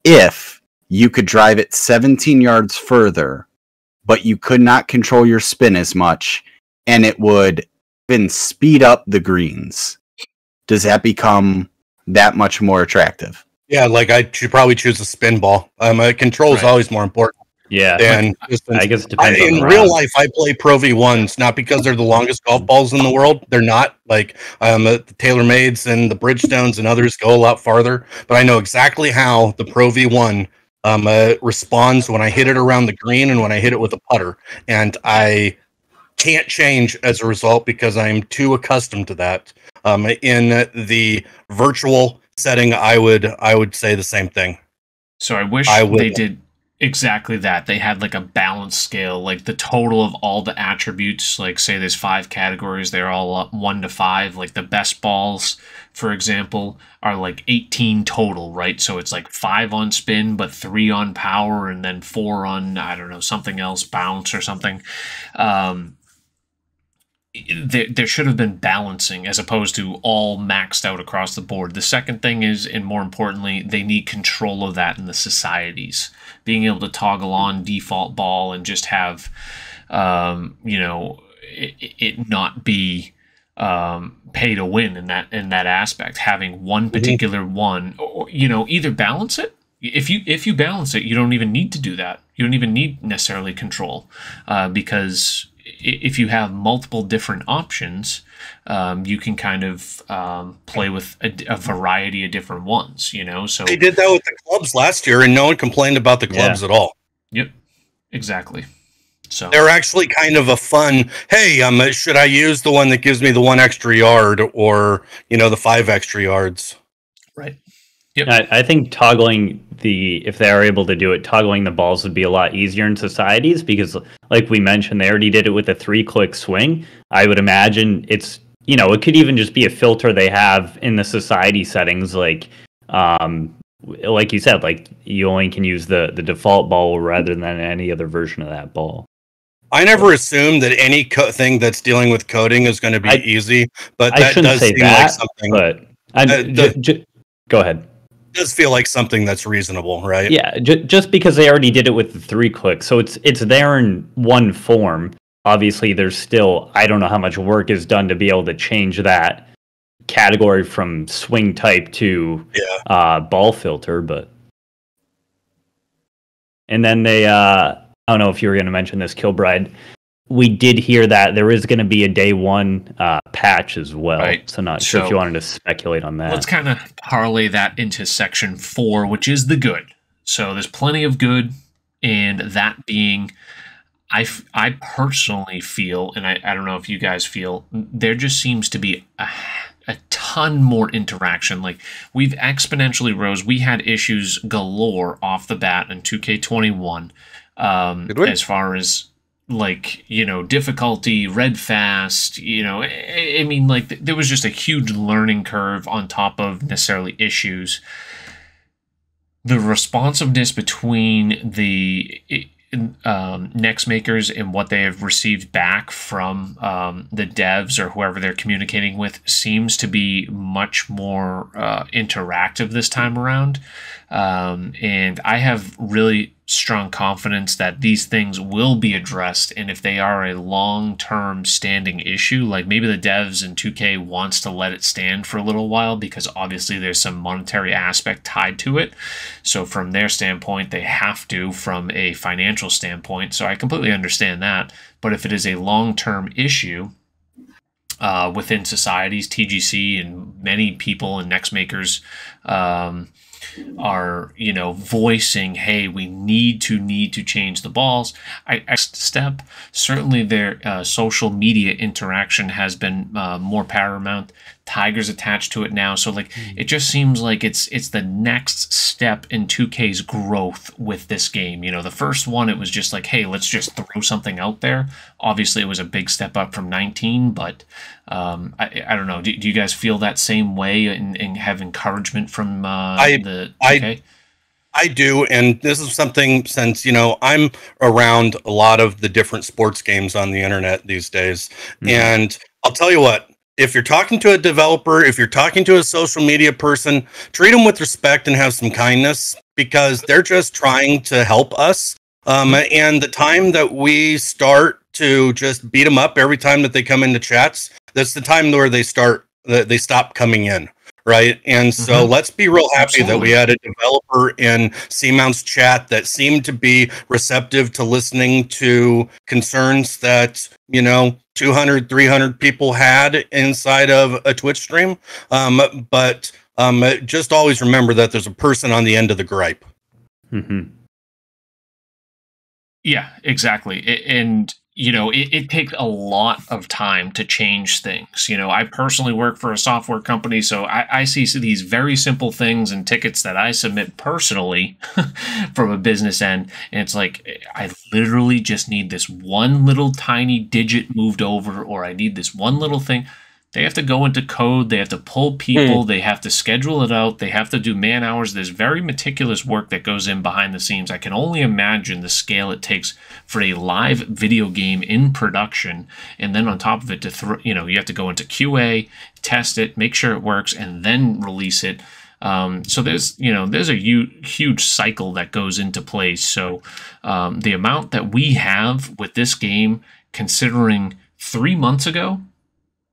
If you could drive it 17 yards further, but you could not control your spin as much, and it would even speed up the greens, does that become that much more attractive? Yeah, I should probably choose a spin ball. Control is always more important. Yeah, And I guess it depends on in the real round. life, I play Pro V1s, not because they're the longest golf balls in the world. They're not. Like the TaylorMades and the Bridgestones and others go a lot farther. But I know exactly how the Pro V1 responds when I hit it around the green and when I hit it with a putter. And I can't change as a result because I'm too accustomed to that. In the virtual setting, I would say the same thing. So I wish they did exactly that. They had like a balance scale, like the total of all the attributes. Like say there's 5 categories, they're all up 1 to 5. Like the best balls, for example, are like 18 total, right? So it's like 5 on spin, but 3 on power, and then 4 on, I don't know, something else, bounce or something. There should have been balancing as opposed to all maxed out across the board. The second thing is, and more importantly, they need control of that in the societies. Being able to toggle on default ball and just have, it not be pay to win in that aspect. Having one particular one, or, either balance it. If you balance it, you don't even need to do that. You don't even need necessarily control, because if you have multiple different options, you can kind of play with a variety of different ones, So they did that with the clubs last year, and no one complained about the clubs at all. Yep, exactly. So they're actually kind of a fun. Hey, should I use the one that gives me the 1 extra yard, or the 5 extra yards? Right. Yep. I think if they are able to do it, toggling the balls would be a lot easier in societies because, like we mentioned, they already did it with a 3-click swing. I would imagine it could even just be a filter they have in the society settings, like you said, like you only can use the default ball rather than any other version of that ball. I never assumed that any thing that's dealing with coding is going to be easy, but that does seem like something. But go ahead. Does feel like something that's reasonable, right? Yeah, just because they already did it with the 3-click, so it's there in one form. Obviously, there's still, I don't know how much work is done to be able to change that category from swing type to ball filter, but. And then they, I don't know if you were going to mention this, Kilbride. We did hear that there is going to be a day 1 patch as well. Right. So not sure if you wanted to speculate on that. Let's kind of parlay that into section 4, which is the good. So there's plenty of good, and that being, I personally feel, and I don't know if you guys feel, there just seems to be a ton more interaction. Like we've exponentially rose. We had issues galore off the bat in 2K21 as far as difficulty, red fast, I mean, like there was just a huge learning curve on top of necessarily issues. The responsiveness between the next makers and what they have received back from the devs or whoever they're communicating with seems to be much more interactive this time around. And I have really strong confidence that these things will be addressed, and if they are a long-term standing issue, like maybe the devs in 2K wants to let it stand for a little while because obviously there's some monetary aspect tied to it, so from their standpoint they have to, from a financial standpoint, so I completely understand that. But if it is a long-term issue within societies, TGC and many people and next makers are voicing, hey, we need to change the balls. Step, certainly their social media interaction has been more paramount. Tiger's attached to it now, so it just seems like it's the next step in 2K's growth with this game. The first one, it was just like, hey, let's just throw something out there. Obviously it was a big step up from 19, but I don't know, do you guys feel that same way and have encouragement from the 2K? I do, and this is something, since I'm around a lot of the different sports games on the internet these days, and I'll tell you what, if you're talking to a developer, if you're talking to a social media person, treat them with respect and have some kindness, because they're just trying to help us. And the time that we start to just beat them up every time that they come into chats, that's the time where they stop coming in, right? And so let's be real happy that we Absolutely. had a developer in Seamount's chat that seemed to be receptive to listening to concerns that, 200, 300 people had inside of a Twitch stream. But just always remember that there's a person on the end of the gripe. Yeah, exactly. And, it takes a lot of time to change things. I personally work for a software company, so I see these very simple things and tickets that I submit personally from a business end. And it's like, I literally just need this one little tiny digit moved over, or I need this one little thing. They have to go into code. They have to pull people. They have to schedule it out. They have to do man hours. There's very meticulous work that goes in behind the scenes. I can only imagine the scale it takes for a live video game in production. And then on top of it, you have to go into QA, test it, make sure it works, and then release it. So there's a huge cycle that goes into place. So the amount that we have with this game, considering 3 months ago,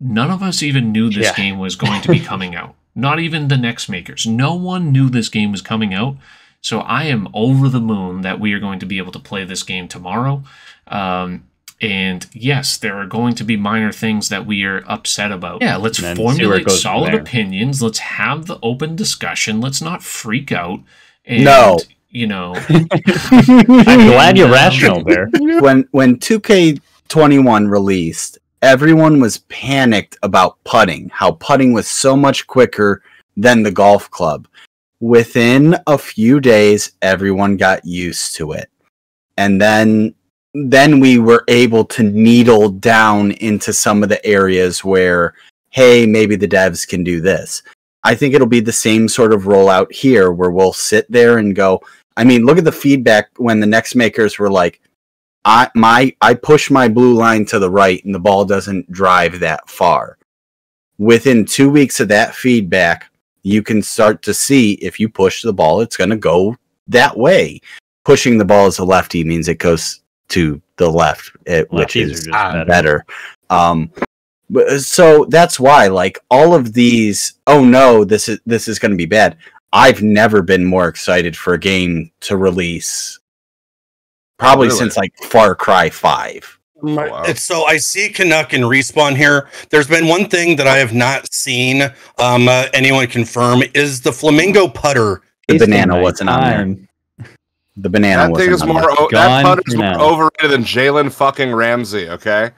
none of us even knew this game was going to be coming out. Not even the next makers. No one knew this game was coming out. So I am over the moon that we are going to be able to play this game tomorrow. And yes, there are going to be minor things that we are upset about. Yeah, let's formulate solid opinions. Let's have the open discussion. Let's not freak out. And, I'm glad you're rational there. When 2K21 released, everyone was panicked about putting, how putting was so much quicker than the golf club. Within a few days, everyone got used to it. And then we were able to needle down into some of the areas where, hey, maybe the devs can do this. I think it'll be the same sort of rollout here, where we'll sit there and go, look at the feedback when the next makers were like, I push my blue line to the right and the ball doesn't drive that far. Within 2 weeks of that feedback, you can start to see if you push the ball, it's going to go that way. Pushing the ball as a lefty means it goes to the left, which is better. So that's why, all of these, oh no, this is going to be bad. I've never been more excited for a game to release. Probably since Far Cry 5. Wow. So I see Canuck and Respawn here. There's been one thing that I have not seen anyone confirm is the Flamingo putter. The banana wasn't on there. The banana that thing is more. That putter's more overrated than Jalen fucking Ramsey. Okay.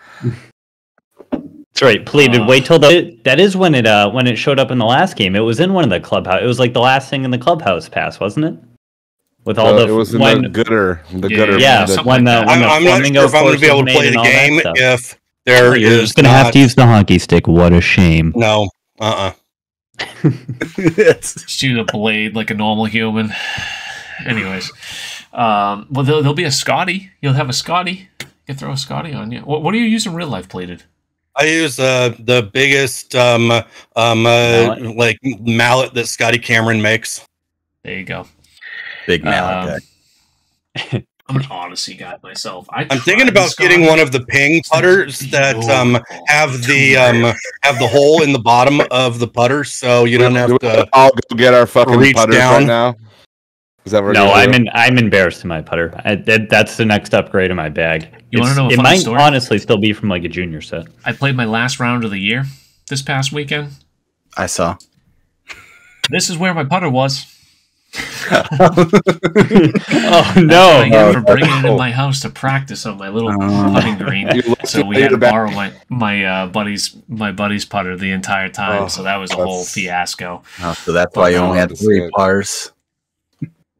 That's right. Pleaded. Wait till that is when it showed up in the last game. It was in one of the clubhouse. It was the last thing in the clubhouse pass, wasn't it? With all it was in the gooder. Yeah, I'm not sure if I'm going to be able to play the game if there You're is just going to have to use the hockey stick. What a shame. No. Just use a blade like a normal human. Anyways. Well, there'll be a Scotty. You'll have a Scotty. You can throw a Scotty on you. What do you use in real life, Plated? I use the biggest mallet that Scotty Cameron makes. There you go. Big mallet guy. I'm an Odyssey guy myself. I'm thinking about getting one of the ping putters that have the hole in the bottom of the putter, so you don't have to. I'll go get our fucking putters down. right now. Is that no, I'm embarrassed in my putter. That's the next upgrade in my bag. You want to know a funny funny story? It might honestly still be from a junior set. I played my last round of the year this past weekend. I saw. This is where my putter was. Oh no! For bringing it in my house to practice on my little putting green, so we had to borrow my buddy's putter the entire time. So that was a whole fiasco. So that's why you only had 3 pars.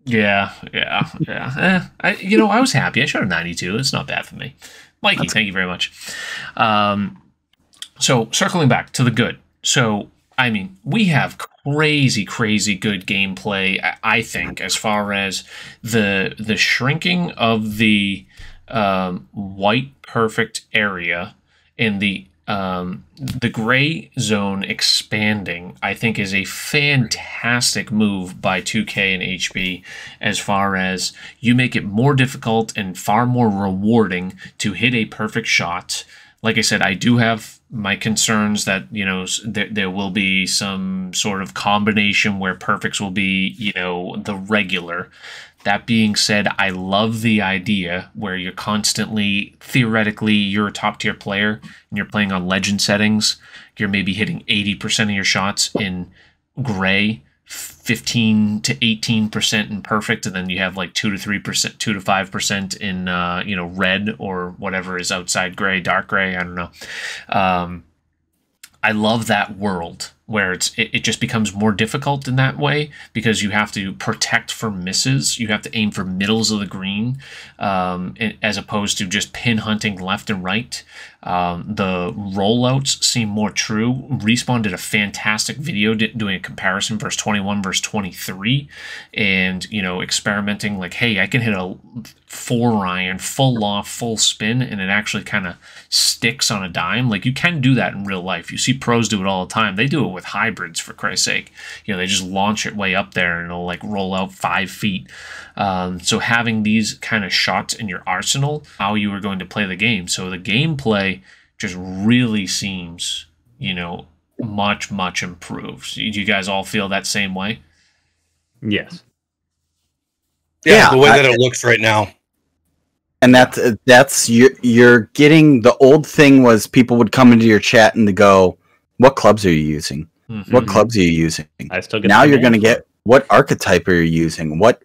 Yeah. I was happy. I shot a 92. It's not bad for me. Mikey, thank you very much. So circling back to the good. So we have crazy good gameplay, I think, as far as the shrinking of the white perfect area in the gray zone expanding, I think, is a fantastic move by 2K and HB, as far as you make it more difficult and far more rewarding to hit a perfect shot. Like I said, I do have my concerns that, there will be some sort of combination where perfects will be, the regular. That being said, I love the idea where you're constantly, theoretically, you're a top tier player and you're playing on legend settings. You're maybe hitting 80% of your shots in gray, 15 to 18% in perfect, and then you have like 2 to 3%, 2 to 5% in red or whatever is outside gray, dark gray. I don't know. I love that world where it just becomes more difficult in that way because you have to protect for misses. You have to aim for middles of the green as opposed to just pin hunting left and right. The rollouts seem more true. Respawn did a fantastic video doing a comparison versus 21 versus 23 and, experimenting like, hey, I can hit a 4-iron, full loft, full spin, and it actually kind of sticks on a dime. Like, you can do that in real life. You see pros do it all the time. They do it with hybrids, for Christ's sake. They just launch it way up there and it'll like roll out 5 feet. So having these kind of shots in your arsenal, how you are going to play the game. So the gameplay just really seems, much, much improved. Do you guys all feel that same way? Yes. Yeah, the way that it looks right now. And that's you're getting, the old thing was people would come into your chat and they go, what clubs are you using? Mm-hmm. What clubs are you using? I still get now you're going to get, what archetype are you using? What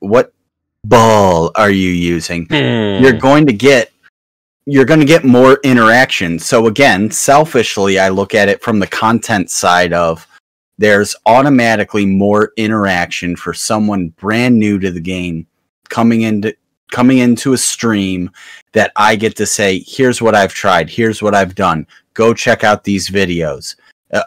ball are you using? You're going to get more interaction. So again, selfishly, I look at it from the content side of, there's automatically more interaction for someone brand new to the game coming into a stream that I get to say, here's what I've tried, here's what I've done, go check out these videos.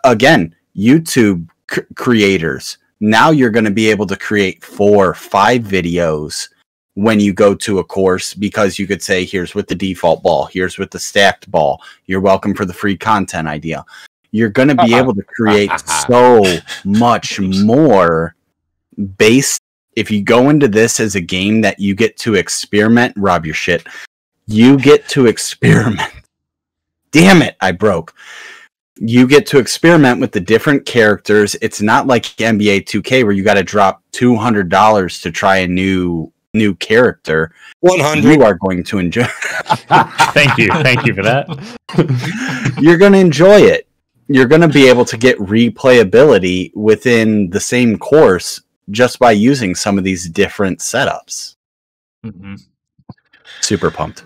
Again, YouTube creators, now you're going to be able to create 4 or 5 videos when you go to a course, because you could say, here's with the default ball, here's with the stacked ball, you're welcome for the free content idea. You're going to be able to create so much more based. If you go into this as a game that you get to experiment, Rob your shit, you get to experiment. Damn it, I broke. You get to experiment with the different characters. It's not like NBA 2K where you got to drop $200 to try a new character. 100. You are going to enjoy. Thank you for that. You're going to enjoy it. You're going to be able to get replayability within the same course just by using some of these different setups. Mm-hmm. Super pumped.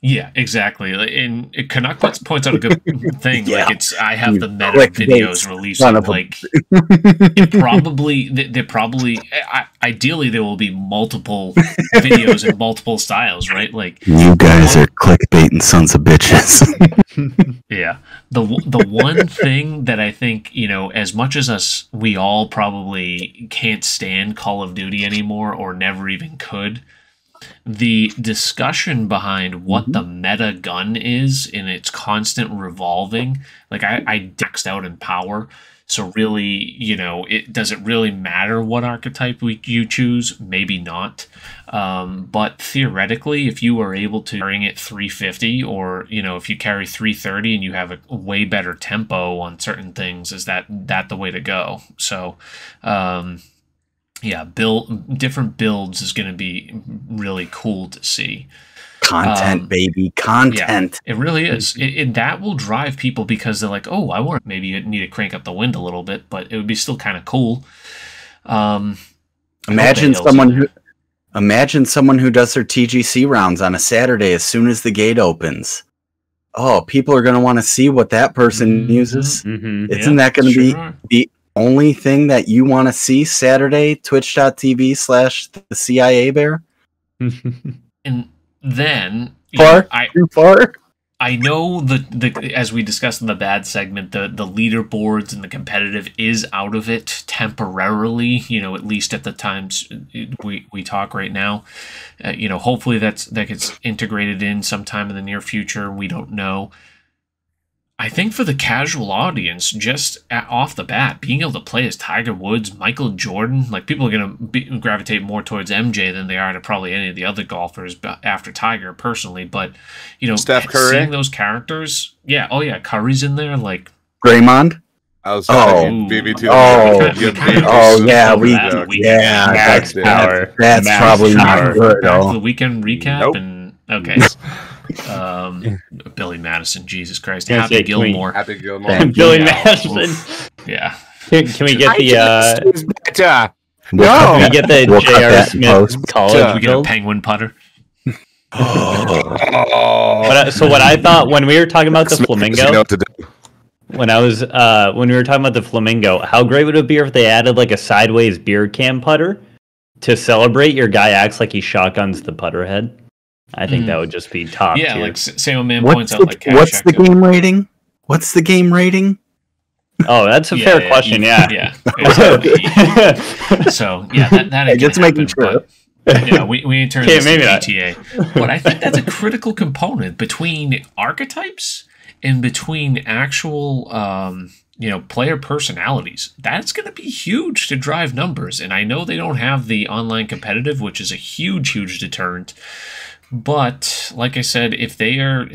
Yeah, exactly. And Canuck points out a good thing. Yeah. Like, I have the meta videos releasing. Like, they're probably ideally there will be multiple videos in multiple styles, right? Like, you guys are clickbaiting sons of bitches. Yeah. The one thing that I think, as much as we all probably can't stand Call of Duty anymore or never even could, the discussion behind what the meta gun is and its constant revolving, like I dexed out in power. So really, does it really matter what archetype you choose? Maybe not. But theoretically, if you are able to carry it 350, or if you carry 330 and you have a way better tempo on certain things, is that the way to go? So, yeah, different builds is going to be really cool to see. Content, baby, content. Yeah, it really is. That will drive people because they're like, oh, I want, maybe you need to crank up the wind a little bit, but it would be still kind of cool. Imagine someone who does their TGC rounds on a Saturday as soon as the gate opens. Oh, people are going to want to see what that person uses. Mm-hmm. Isn't that going to be the only thing that you want to see Saturday? Twitch.tv/the CIA Bear? And then too far. I know the as we discussed in the bad segment, the leaderboards and the competitive is out of it temporarily. At least at the times we talk right now. Hopefully that gets integrated in sometime in the near future. We don't know. I think for the casual audience, just off the bat, being able to play as Tiger Woods, Michael Jordan, like people are going to gravitate more towards MJ than they are to probably any of the other golfers after Tiger, personally. But, Steph Curry, seeing those characters, Curry's in there, like Draymond. I was BB2. That's probably not good. Back to the weekend recap, Nope. and okay. Billy Madison, Jesus Christ, Happy Gilmore. Happy Gilmore. Billy Madison. Yeah. Can we get the No. Can we get the We'll cut J.R. that in Smith post. college We get a build? penguin putter. So what I thought when we were talking about the flamingo, You know what to do. when we were talking about the flamingo, how great would it be if they added like a sideways beer can putter to celebrate? Your guy acts like he shotguns the putter head. I think that would just be top Yeah, tier. like Sam Man points out, like What's the game rating? What's the game rating? Oh, that's a fair question. Yeah. So that ain't Just gonna making happen, sure. but, we ain't turning this maybe into not. PTA. But I think that's a critical component between archetypes and between actual player personalities. That's going to be huge to drive numbers. And I know they don't have the online competitive, which is a huge deterrent. But like I said, if they are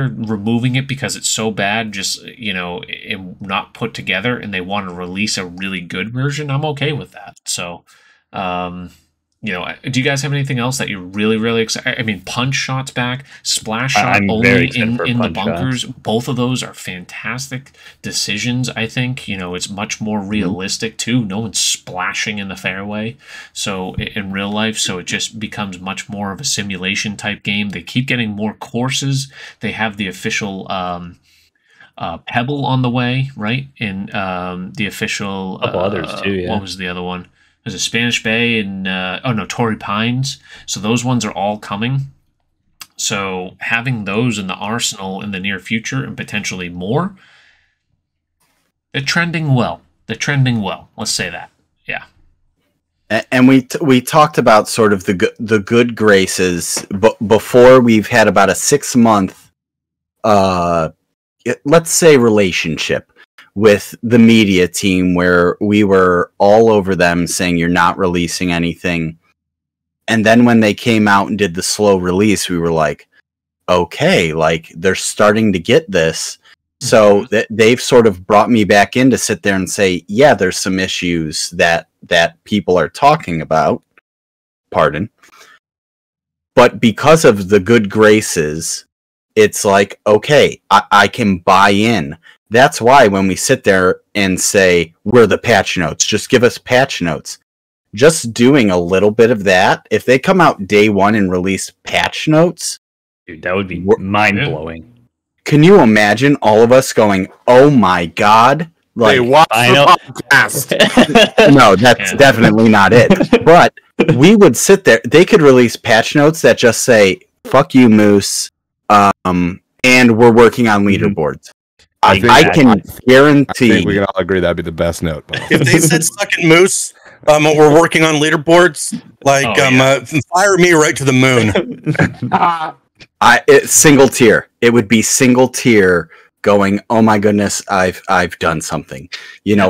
removing it because it's so bad, just and not put together, and they want to release a really good version, I'm okay with that. So, do you guys have anything else that you're really excited? I mean, punch shots back, splash shot I'm only very excited for in the punch bunkers. shots. Both of those are fantastic decisions. I think it's much more realistic too. No one's splashing in the fairway, so in real life, so it just becomes much more of a simulation type game. They keep getting more courses. They have the official Pebble on the way, right? And the official Couple others too, yeah. What was the other one? There's a Spanish Bay and Torrey Pines. So those ones are all coming. So having those in the arsenal in the near future and potentially more, they're trending well. Let's say that. Yeah. And we talked about sort of the good graces before. We've had about a 6-month, let's say, relationship with the media team where we were all over them saying you're not releasing anything. And then when they came out and did the slow release, we were like, okay, like they're starting to get this. So they've sort of brought me back in to sit there and say, yeah, there's some issues that people are talking about. Pardon. But because of the good graces, it's like, okay, I can buy in. That's why when we sit there and say, we're the patch notes, just give us patch notes. Just doing a little bit of that, if they come out day one and release patch notes, Dude, that would be mind-blowing. Can you imagine all of us going, oh my God? Like, Hey, watch I the know. podcast. no, that's definitely not it. But we would sit there. They could release patch notes that just say, fuck you, Moose, and we're working on leaderboards. I can guarantee. I think we can all agree that'd be the best note. If they said "suck it, Moose," we're working on leaderboards. Like, fire me right to the moon. It's single tier. It would be single tier going, oh my goodness, I've done something.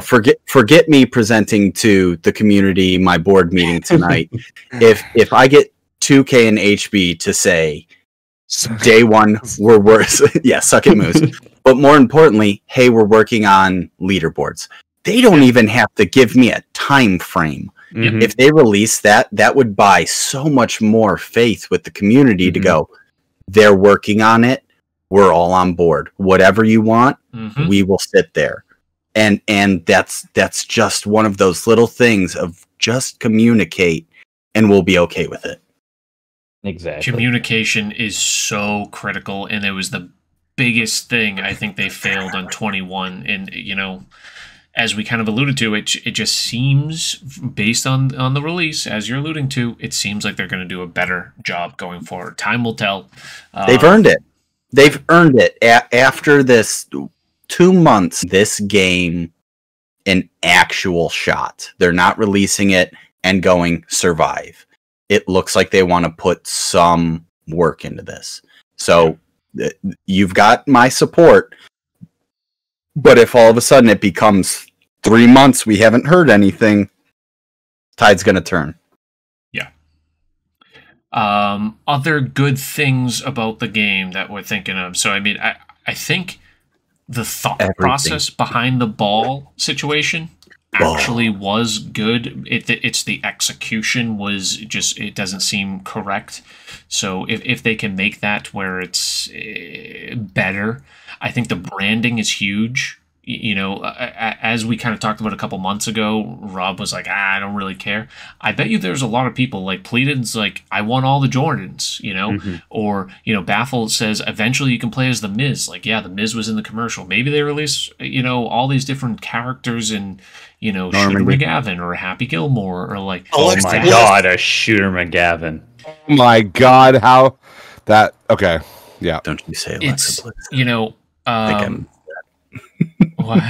Forget me presenting to the community my board meeting tonight. if I get 2K and HB to say day one we're worse, yeah, suck it, Moose. But more importantly, hey, we're working on leaderboards. They don't even have to give me a time frame. Mhm. If they release that would buy so much more faith with the community to go, they're working on it. We're all on board. Whatever you want, we will sit there. And that's just one of those little things of just communicate and we'll be okay with it. Exactly. Communication is so critical, and it was the biggest thing I think they failed on 21. And as we kind of alluded to, it just seems, based on the release, as you're alluding to, it seems like they're going to do a better job going forward. Time will tell. They've earned it. They've earned it. After this 2 months, this game, an actual shot. They're not releasing it and going survive. It looks like they want to put some work into this. So you've got my support. But if all of a sudden it becomes 3 months, we haven't heard anything, tide's going to turn. Yeah. Other good things about the game that we're thinking of. So, I mean, I think the thought process behind the ball situation actually was good. It's the execution was just, it doesn't seem correct. So if they can make that where it's better, I think the branding is huge. You know, as we kind of talked about a couple months ago, Rob was like, I don't really care. I bet you there's a lot of people like Pleated's like, I want all the Jordans, you know, or, you know, Baffle says eventually you can play as the Miz. Like, yeah, the Miz was in the commercial. Maybe they release, you know, all these different characters in, you know, Shooter McGavin or Happy Gilmore or like, oh my God, a Shooter McGavin. Oh my God, how that, okay. Yeah. Don't you say Alexa Bliss. You know, what?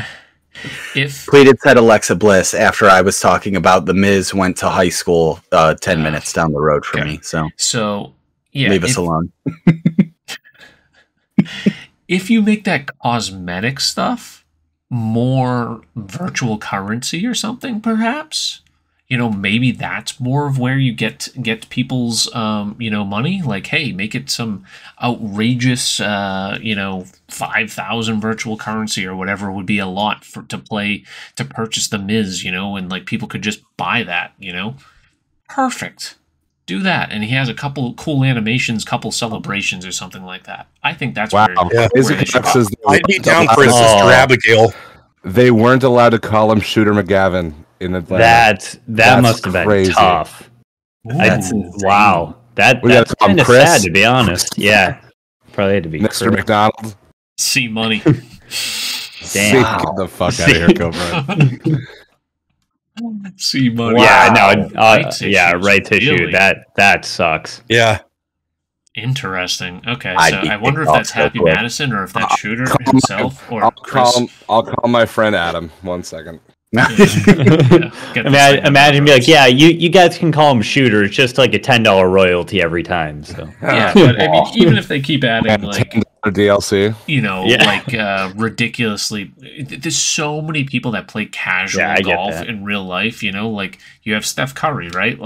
If Pleated said Alexa Bliss after I was talking about the Miz went to high school 10 minutes down the road from me. So yeah, leave us alone. If you make that cosmetic stuff more virtual currency or something, perhaps, you know, maybe that's more of where you get people's you know, money. Like, hey, make it some outrageous you know, 5,000 virtual currency or whatever would be a lot to purchase the Miz, you know, and like people could just buy that, you know. Perfect. Do that, and he has a couple cool animations, couple celebrations or something like that. I think that's wow. Where I'd be down for his sister Abigail. They weren't allowed to call him Shooter McGavin in Atlanta. That must have been tough. Wow, that's kind of sad, to be honest. Yeah, probably had to be Mr. McDonald. See money. Damn, get the fuck out of here, Cobra. See money. Yeah, no, yeah, right tissue. Really? That sucks. Yeah. Interesting. Okay, so I wonder if that's Happy Madison or if that's Shooter himself or Chris. I'll call my friend Adam. 1 second. Imagine be like, yeah, you guys can call him Shooter. It's just like a $10 royalty every time. So yeah, but I mean, even if they keep adding like DLC, you know, like ridiculously, there's so many people that play casual golf in real life. You know, like you have Steph Curry, right?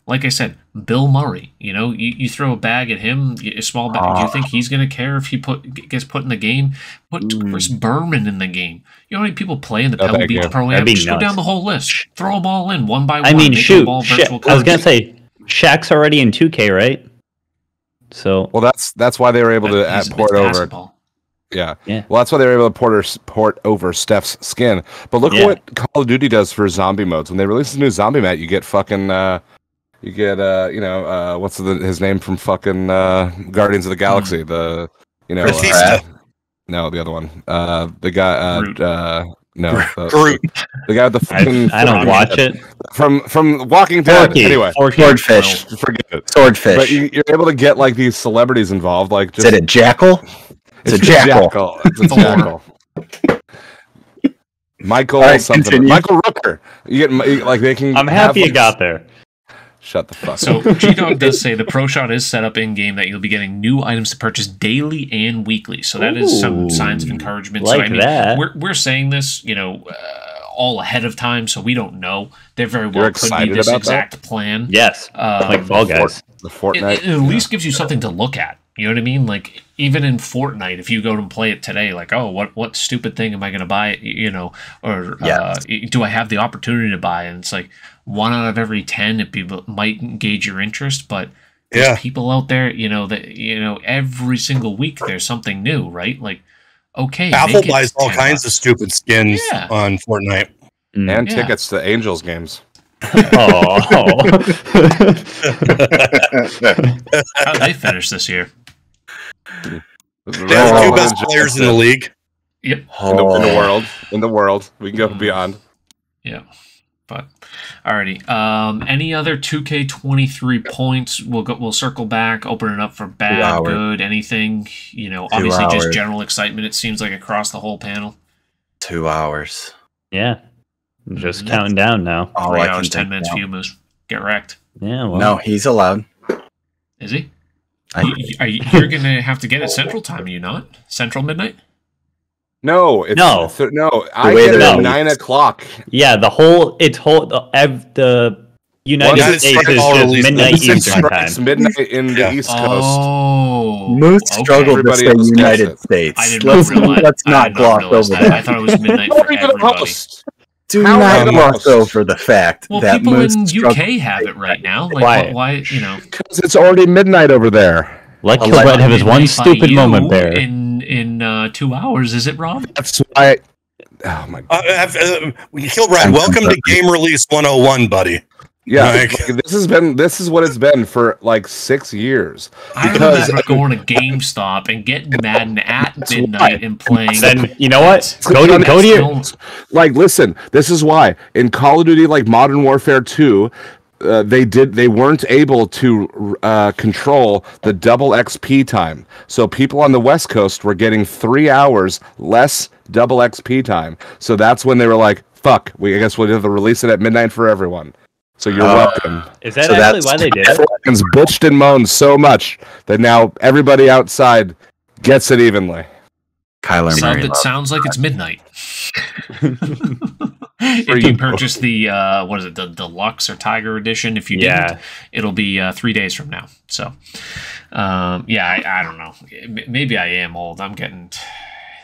Like I said, Bill Murray. You know, you throw a bag at him, a small bag. Do you think he's going to care if he gets put in the game? Put Chris Berman in the game. You know how many people play in the Pebble Beach Pro-Am? Just go down the whole list. Throw them all in one by one. I mean, shoot. I was going to say, Shaq's already in 2K, right? So well, that's why they were able to port over. Yeah. Well, that's why they were able to port over Steph's skin. But look at what Call of Duty does for zombie modes. When they release a new zombie map, you get fucking. You get you know, what's his name from fucking Guardians of the Galaxy? The you know, no, the other one. The guy. Groot. The guy with the fucking. I don't watch it. From Walking Dead. Anyway, Swordfish. Forget it. Swordfish. But you're able to get like these celebrities involved. Like, just, is it a jackal? It's a jackal. It's a jackal. Michael something. Continue. Michael Rooker. You get like they can. I'm happy you got there. Shut the fuck up. So G-Dog does say the Pro Shot is set up in-game that you'll be getting new items to purchase daily and weekly. So that is some signs of encouragement. Like so I mean, that. We're saying this, you know, all ahead of time, so we don't know. There very well could be this exact plan. Yes, like Fall Guys. The Fortnite. It at least gives you something to look at. You know what I mean? Like, even in Fortnite, if you go and play it today, like, oh, what stupid thing am I going to buy? You know, or do I have the opportunity to buy? And it's like 1 out of every 10 if people might engage your interest, but there's people out there, you know, that every single week there's something new, right? Like, okay, Apple buys all kinds of stupid skins on Fortnite and tickets to Angels games. How'd they finish this year? They have the 2 best players in the league. Yep. In the world. We can go beyond. Yeah. But alrighty. Any other 2K23 points? We'll circle back, open it up for bad, good, anything. You know, obviously just general excitement, it seems like, across the whole panel. 2 hours. Yeah. Just counting down now. 3 hours, 10 minutes for you, Moose. Get wrecked. Yeah, well. No, he's allowed. Is he? You're going to have to get it Central Time, are you not? Central midnight? No, it's No. no. I way get it they're at released. 9 o'clock. Yeah, the United United States States is all just released midnight it. Eastern time. It's midnight in the East Coast. Oh, Moose okay. struggled to Everybody say else gets United it. States. I did not realize. Let's I not did gloss realize over that. I that. thought it was midnight Don't for even everybody. host. Do How not am I gloss host? over the fact Well, that people Moose in struggled. UK have it right now. Like, Quiet. why? You know, Because it's already midnight over there. Let Well, Kilbride have his midnight one by stupid you moment there. in 2 hours. Is it, Rob? That's why. Oh my god. Kilbride, welcome to Game Release 101, buddy. Yeah, Like- like, this is what it's been for like 6 years. I Because remember going to GameStop and getting Madden at midnight and playing. Then you know what? Go to your like listen, this is why in Call of Duty like Modern Warfare 2 they weren't able to control the double XP time. So people on the West Coast were getting 3 hours less double XP time. So that's when they were like, fuck, I guess we'll have to release it at midnight for everyone. So you're welcome. Is that So actually that's- why they did it? Everyone's bitched and moaned so much that now everybody outside gets it evenly. Kyler Sub, Murray. it sounds like it's midnight. If For you you. purchase the what is it, the deluxe or Tiger edition, if you didn't, it'll be 3 days from now. So, I don't know. Maybe I am old. I'm getting.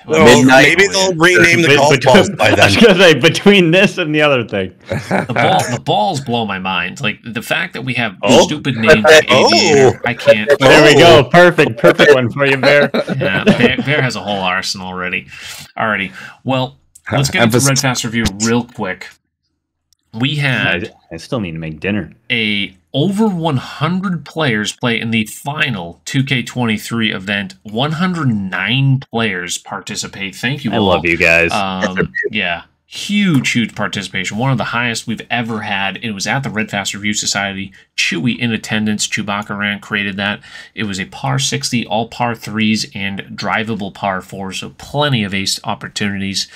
Well, Midnight. maybe they'll rename the golf balls by I was then. gonna say between this and the other thing. The balls blow my mind. Like the fact that we have Oh. stupid names. Like Aviator, I can't. There we go. Perfect one for you, Bear. Yeah, Bear has a whole arsenal already. Alrighty. Well, let's get into Emphasis. Red Fast Review real quick. We had I still need to make dinner. over 100 players play in the final 2K23 event. 109 players participate. Thank you I all. love you guys. Yeah. Huge participation. One of the highest we've ever had. It was at the Red Fast Review Society. Chewy in attendance. Chewbacca Ran created that. It was a par 60, all par 3s, and drivable par 4s, so plenty of ace opportunities.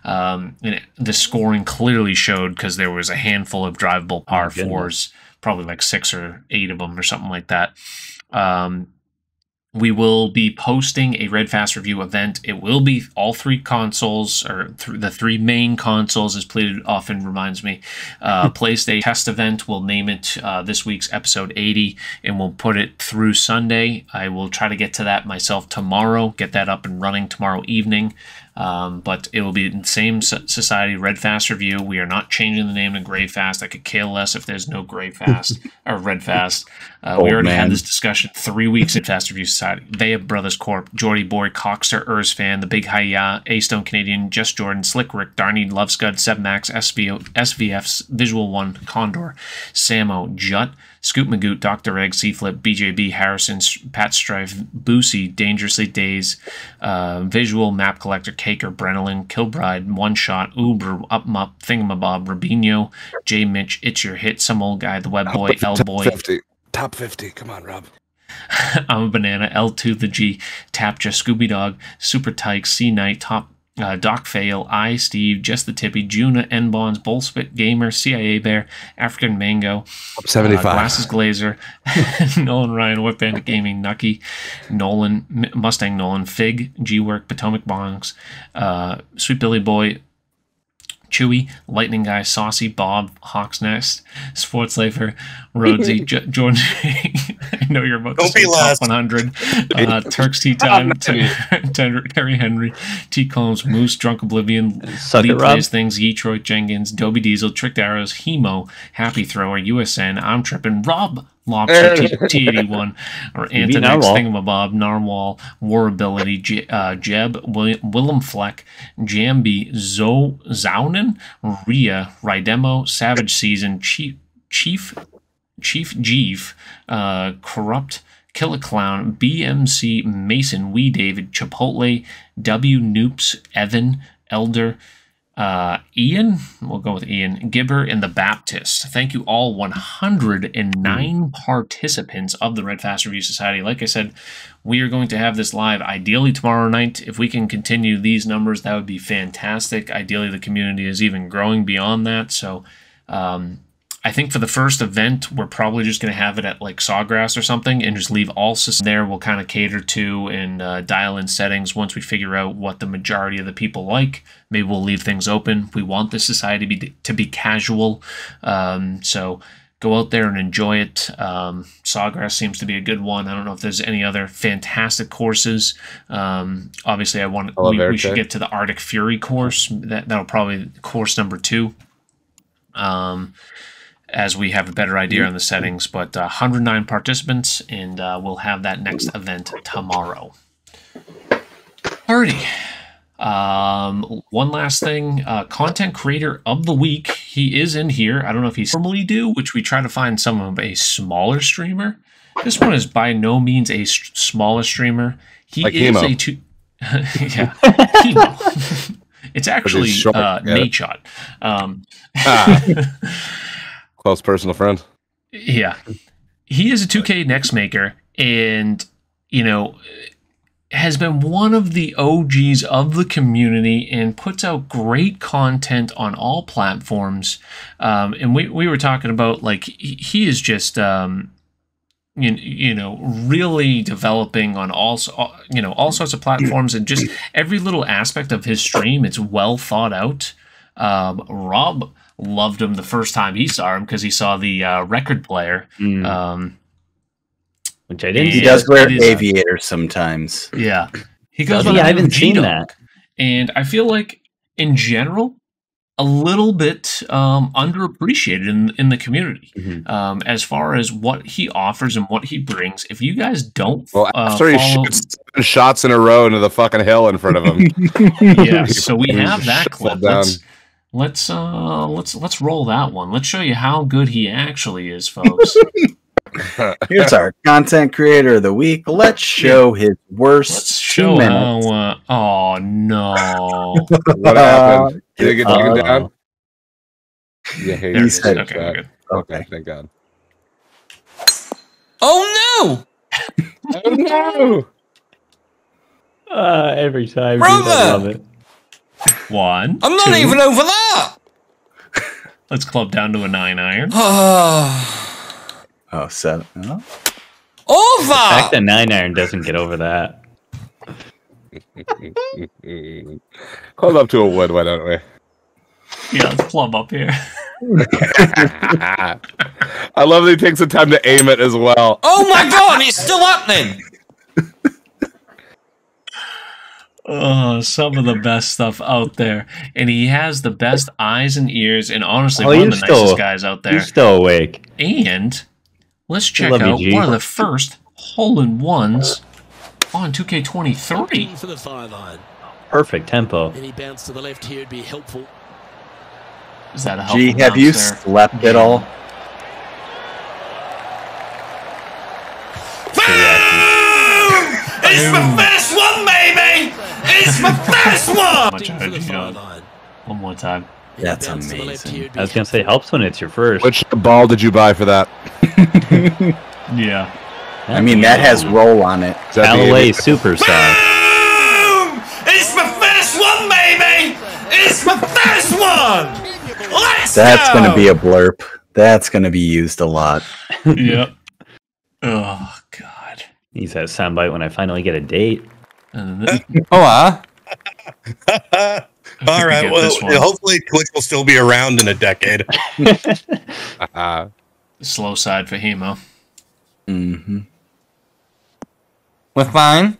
And the scoring clearly showed because there was a handful of drivable par 4s, probably like 6 or 8 of them or something like that. We will be posting a Red Fast Review event. It will be all 3 consoles, or the 3 main consoles, as Pleated often reminds me. Placed a test event. We'll name it this week's episode 80, and we'll put it through Sunday. I will try to get to that myself tomorrow, get that up and running tomorrow evening. But it will be in the same society, Red Fast Review. We are not changing the name to Gray Fast. I could care less if there's no Gray Fast or Red Fast. We already had this discussion 3 weeks in Fast Review Society. They have Brothers Corp, Jordy Boy, Coxter, Fan, The Big Hiya, A-Stone Canadian, Just Jordan, Slick Rick, Darney, Love Scud, Seb Max, SVFs, Visual One, Condor, Samo, Jut, Scoop Magoot, Dr. Egg, C-Flip, BJB, Harrison, Pat Strife, Boosie, Dangerously Days, Visual, Map Collector, Caker, Brenelin, Kilbride, One Shot, Uber, Up Mup, Thingamabob, Rubinho, J Mitch, It's Your Hit, Some Old Guy, The Web Boy, L Boy. Top 50. Come on, Rob. I'm a Banana, L2 the G, Tapja, Scooby Dog, Super Tyke, C Knight, Top Doc Fail, I Steve, Just the Tippy, Juna, N Bonds, Bullspit Gamer, CIA Bear, African Mango, 75. Glasses Glazer, Nolan Ryan, Whip Bandit Gaming, Nucky, Nolan, Mustang Nolan, Fig, G Work, Potomac Bongs, Sweet Billy Boy, Chewy, Lightning Guy, Saucy, Bob, Hawk's Nest, Sports Lifer, Rhodesy, Jordan. I know you're about Don't to say be last. top 100. Turks Tea Time, Terry Henry, T Combs, Moose, Drunk Oblivion, Suck Lee it, Rob. Plays Things, Yetroy Jenkins, Dobie Diesel, Tricked Arrows, Hemo, Happy Thrower, USN, I'm Trippin', Rob Lobster, T81, or Antonex, Thingamabob, Narwhal, War Ability, Jeb, Willem Fleck, Jambi, Zaunen, Rhea, Rydemo, Savage Season, Chief Jeef, Corrupt, Killiclown, BMC, Mason, Wee David, Chipotle, W Noops, Evan, Elder, Ian, we'll go with Ian, Gibber, and the Baptist. Thank you all 109 participants of the Red Fast Review Society. Like I said, we are going to have this live ideally tomorrow night. If we can continue these numbers, that would be fantastic. Ideally, the community is even growing beyond that. So I I think for the first event, we're probably just going to have it at like Sawgrass or something and just leave all systems there. We'll kind of cater to and dial in settings once we figure out what the majority of the people like. Maybe we'll leave things open. We want the society to be casual. So go out there and enjoy it. Sawgrass seems to be a good one. I don't know if there's any other fantastic courses. Obviously, we should get to the Arctic Fury course. That'll probably be course number 2. As we have a better idea on the settings, but 109 participants, and we'll have that next event tomorrow. Alrighty. One last thing, content creator of the week. He is in here. I don't know if he's normally do, which we try to find some of a smaller streamer. This one is by no means a smaller streamer. He like is Hemo. Yeah, Hemo. It's actually Nate Shot. Close personal friend. Yeah. He is a 2K next maker and, has been one of the OGs of the community and puts out great content on all platforms. And we were talking about, like, he is just, really developing on all sorts of platforms, and just every little aspect of his stream, it's well thought out. Rob loved him the first time he saw him because he saw the record player. Which I didn't. He does wear aviators sometimes. Yeah, he goes. I haven't seen that. And I feel like, in general, a little bit underappreciated in the community. As far as what he offers and what he brings. If you guys don't, after he shoots 7 shots in a row into the fucking hill in front of him. Yeah, so we have that clip. Let's roll that one. Let's show you how good he actually is, folks. Here's our content creator of the week. Let's show his worst 2 minutes. Oh no! What happened? Did it get taken down? Yeah, he said okay, we're good. Okay, thank God. Oh no! Oh no! Every time, Brother! I love it. 1, I'm not 2. even over that. Let's club down to a 9-iron. Oh, 7. Oh. Over. The fact that 9-iron doesn't get over that. Hold up to a wood, why don't we? Yeah, let's club up here. I love that he takes the time to aim it as well. Oh my God! It's still happening. Oh, some of the best stuff out there. And he has the best eyes and ears, and honestly, one of the nicest guys out there. He's still awake. And let's check out one of the first hole-in-ones on 2K23. For the 5-iron. Perfect tempo. Any bounce to the left here would be helpful. Is that a helpful Gee, have you slept at all? It's my first one, baby! It's my first one! Much one more time. That's amazing. I was going to say, helps when it's your first. Which ball did you buy for that? Yeah. I mean, that has roll on it. Callaway Superstar. Boom! It's my first one, baby! It's my first one! That's going to be a blurb. That's going to be used a lot. Yep. Oh, God. He's that soundbite when I finally get a date. Oh, all right. Well, hopefully Twitch will still be around in a decade. Slow side for Hemo. Mm-hmm. we're fine.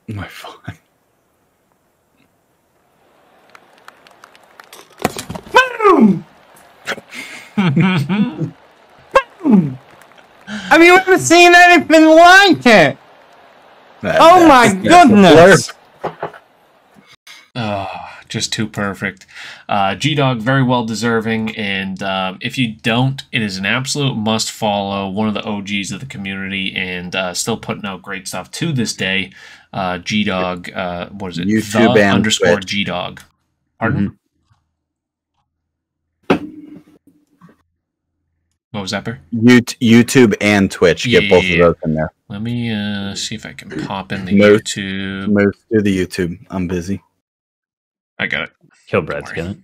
We're fine. Boom! Boom! Have you ever seen anything like it? Oh my goodness! Oh, just too perfect. G-Dog, very well deserving, and if you don't, it is an absolute must follow. One of the OGs of the community, and still putting out great stuff to this day. G-Dog, what is it? YouTube _Twitch. Twitch. G-Dog. Pardon? Mm-hmm. What was that, Bear? YouTube and Twitch. Get both of those in there. Let me see if I can pop in the Moose. YouTube. Move to the YouTube. I'm busy. I got it. Kilbrad's got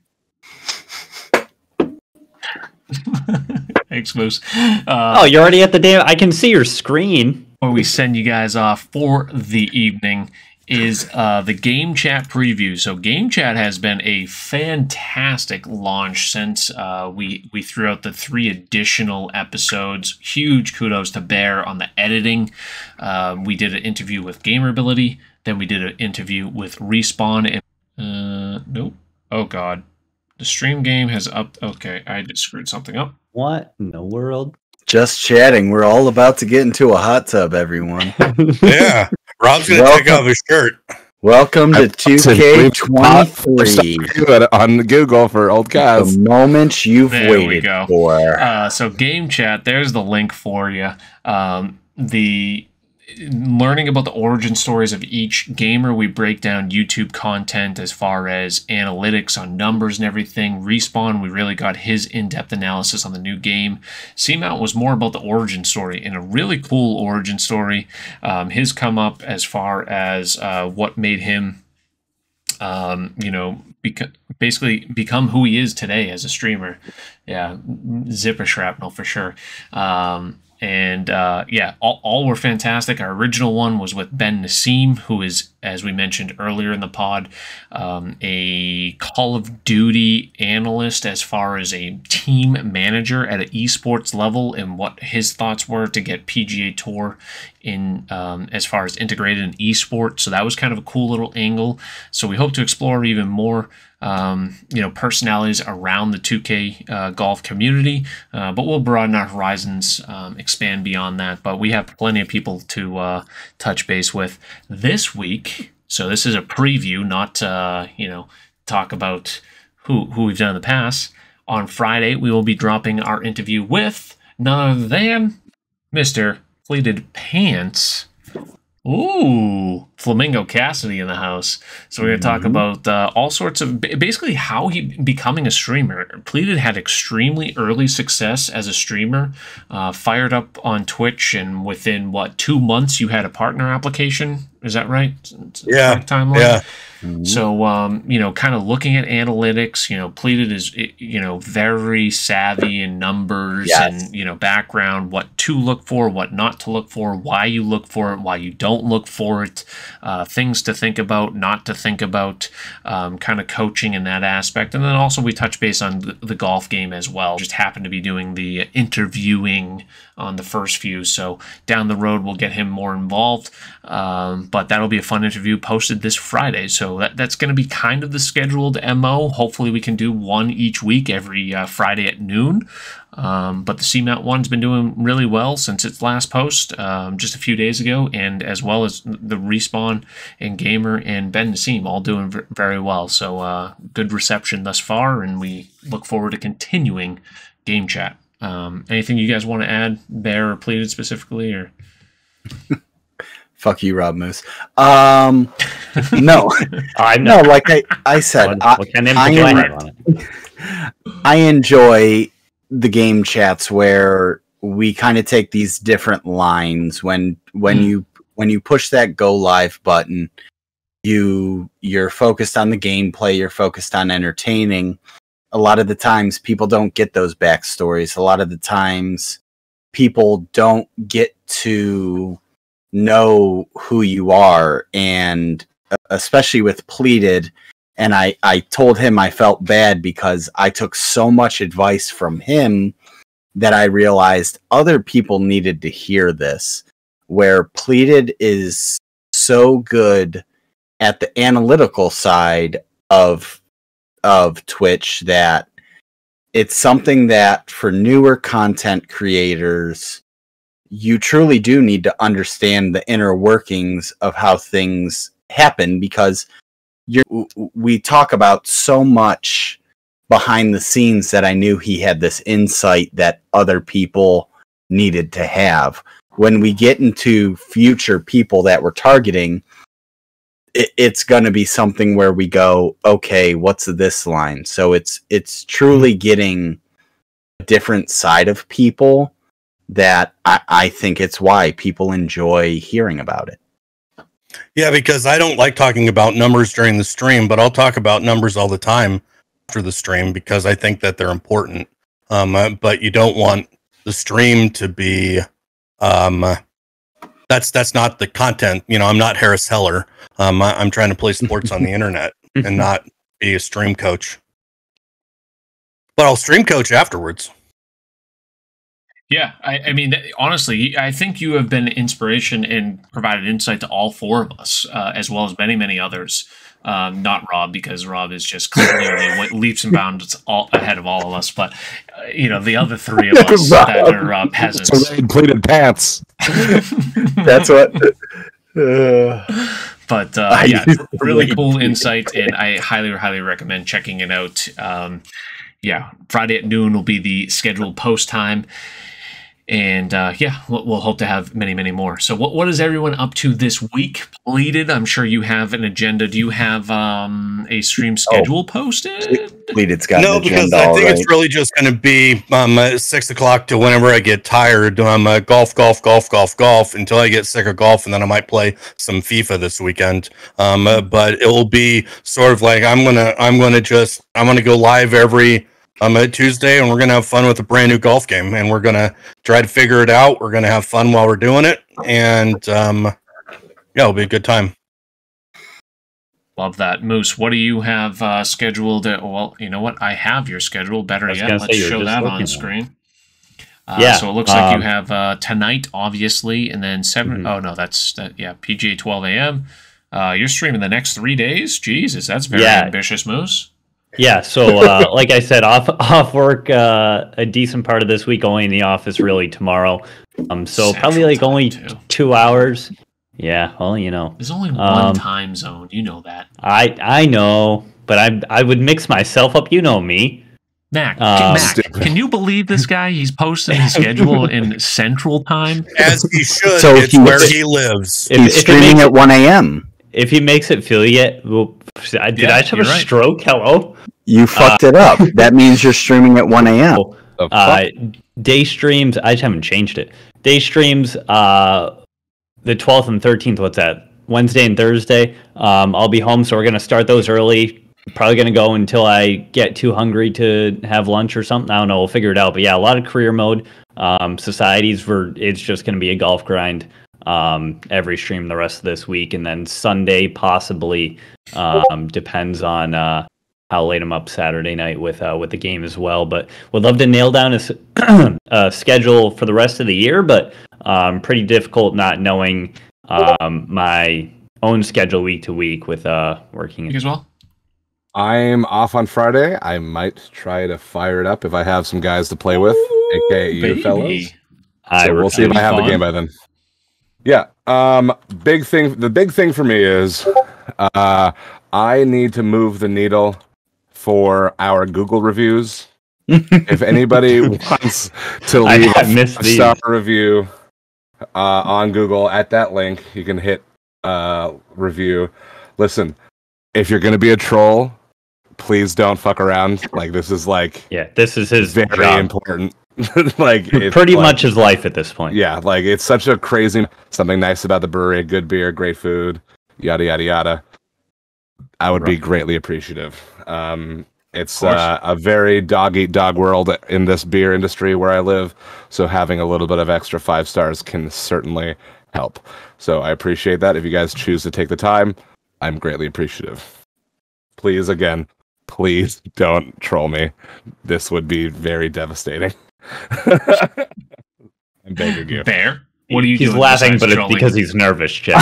Thanks, Moose. Oh, you're already at the damn. I can see your screen. Before we send you guys off for the evening is the Game Chat preview. So Game Chat has been a fantastic launch since we threw out the 3 additional episodes. Huge kudos to Bear on the editing. We did an interview with Gamerability. Then we did an interview with Respawn. Nope. Oh, God. The stream game has up. Okay, I just screwed something up. What in the world? Just chatting. We're all about to get into a hot tub, everyone. Yeah. Rob's going to take off his shirt. Welcome to 2K23. On Google for old guys. The moment you've There we waited go. for. So Game Chat, there's the link for you. The learning about the origin stories of each gamer. We break down YouTube content as far as analytics on numbers and everything. Respawn, we really got his in-depth analysis on the new game. Seamount was more about the origin story, and a really cool origin story. His come up as far as what made him basically become who he is today as a streamer. Yeah, zipper shrapnel for sure. All were fantastic. Our original one was with Ben Nassim, who is, as we mentioned earlier in the pod, a Call of Duty analyst as far as a team manager at an esports level, and what his thoughts were to get PGA Tour in as far as integrated in esports. So that was kind of a cool little angle. So we hope to explore even more personalities around the 2K golf community, but we'll broaden our horizons, expand beyond that. But we have plenty of people to touch base with this week. So this is a preview, not talk about who we've done in the past. On Friday, we will be dropping our interview with none other than Mr. Pleated Pants. Ooh, Flamingo Cassidy in the house. So we're going to talk about all sorts of, basically how he becoming a streamer. Pleated had extremely early success as a streamer, fired up on Twitch, and within, 2 months you had a partner application? Is that right? Yeah. Timeline? Yeah. So, kind of looking at analytics, Pleated is, very savvy in numbers and, background, what to look for, what not to look for, why you look for it, why you don't look for it, things to think about, not to think about, kind of coaching in that aspect. And then also we touch base on the golf game as well. Just happened to be doing the interviewing on the first few. So down the road, we'll get him more involved. But that'll be a fun interview posted this Friday. So that's going to be kind of the scheduled MO. Hopefully we can do one each week every Friday at noon. But the Seamount one's been doing really well since its last post just a few days ago, and as well as the Respawn and Gamer and Ben Nassim all doing very well. So good reception thus far, and we look forward to continuing Game Chat. Anything you guys want to add, Bear or Pleated specifically, or? Fuck you, Rob Moose. No, no. Like I said, I enjoy the game chats where we kind of take these different lines. When you push that go live button, you're focused on the gameplay. You're focused on entertaining. A lot of the times, people don't get those backstories. A lot of the times, people don't get to know who you are, and especially with Pleated. And I told him I felt bad because I took so much advice from him that I realized other people needed to hear this, where Pleated is so good at the analytical side of Twitch that it's something that for newer content creators, you truly do need to understand the inner workings of how things happen, because we talk about so much behind the scenes that I knew he had this insight that other people needed to have. When we get into future people that we're targeting, it's going to be something where we go, okay, what's this line? So it's truly getting a different side of people that I think it's why people enjoy hearing about it. Yeah, because I don't like talking about numbers during the stream, but I'll talk about numbers all the time after the stream because I think that they're important. but you don't want the stream to be that's not the content. I'm not Harris Heller. I'm trying to play sports on the internet and not be a stream coach. But I'll stream coach afterwards. Yeah, I mean, honestly, I think you have been inspiration and provided insight to all four of us, as well as many, many others. Not Rob, because Rob is just clearly leaps and bounds all ahead of all of us. But the other three of us that are peasants, pleated pants. That's what. But yeah, really cool insight, and I highly, highly recommend checking it out. Yeah, Friday at noon will be the scheduled post time. And yeah, we'll hope to have many, many more. So what is everyone up to this week? Pleated, I'm sure you have an agenda. Do you have a stream schedule posted? Pleated's got no, an agenda. Because I think it's really just going to be 6 o'clock to whenever I get tired. Golf until I get sick of golf, and then I might play some FIFA this weekend. But it will be sort of like I'm gonna go live every Tuesday, and we're going to have fun with a brand new golf game, and we're going to try to figure it out. We're going to have fun while we're doing it, and yeah, it'll be a good time. Love that. Moose, what do you have scheduled? Well, you know what? I have your schedule. Better yet, let's show that on screen. Yeah. So it looks like you have tonight, obviously, and then 7. Mm-hmm. Oh, no, yeah, PGA 12 a.m. You're streaming the next 3 days? Jesus, that's very ambitious, Moose. Yeah, so like I said, off work a decent part of this week, only in the office really tomorrow. So Central probably like only 2 hours. Yeah, well, there's only one time zone. You know that. I know, but I would mix myself up. You know me. Mac, can you believe this guy? He's posting his schedule in Central Time. As he should. So it's where he lives. He's streaming at 1 a.m. If he makes it feel did I just have a stroke? Hello? You fucked it up. That means you're streaming at 1 a.m. Day streams, I just haven't changed it. Day streams, the 12th and 13th, what's that? Wednesday and Thursday. I'll be home, so we're going to start those early. Probably going to go until I get too hungry to have lunch or something. I don't know. We'll figure it out. But yeah, a lot of career mode. Societies, it's just going to be a golf grind. Every stream the rest of this week, and then Sunday possibly depends on how late I'm up Saturday night with the game as well. But would love to nail down a schedule for the rest of the year, but pretty difficult not knowing my own schedule week to week with working as well. I'm off on Friday. I might try to fire it up if I have some guys to play with, aka you fellows. So we'll see if I have the game by then. Yeah. The big thing for me is I need to move the needle for our Google reviews. If anybody wants to leave a 5-star review on Google at that link, you can hit review. Listen, if you're going to be a troll, please don't fuck around. Like, this is his very job. Important. Like, pretty much his life at this point. Yeah, like, it's such a crazy something nice about the brewery, good beer, great food, yada yada yada. I would be greatly appreciative. It's a very dog eat dog world in this beer industry where I live, so having a little bit of extra 5 stars can certainly help. So I appreciate that. If you guys choose to take the time, I'm greatly appreciative. Please don't troll me. This would be very devastating. I'm begging you. Bear? What are you doing? He's laughing, but it's because he's nervous, Jeff.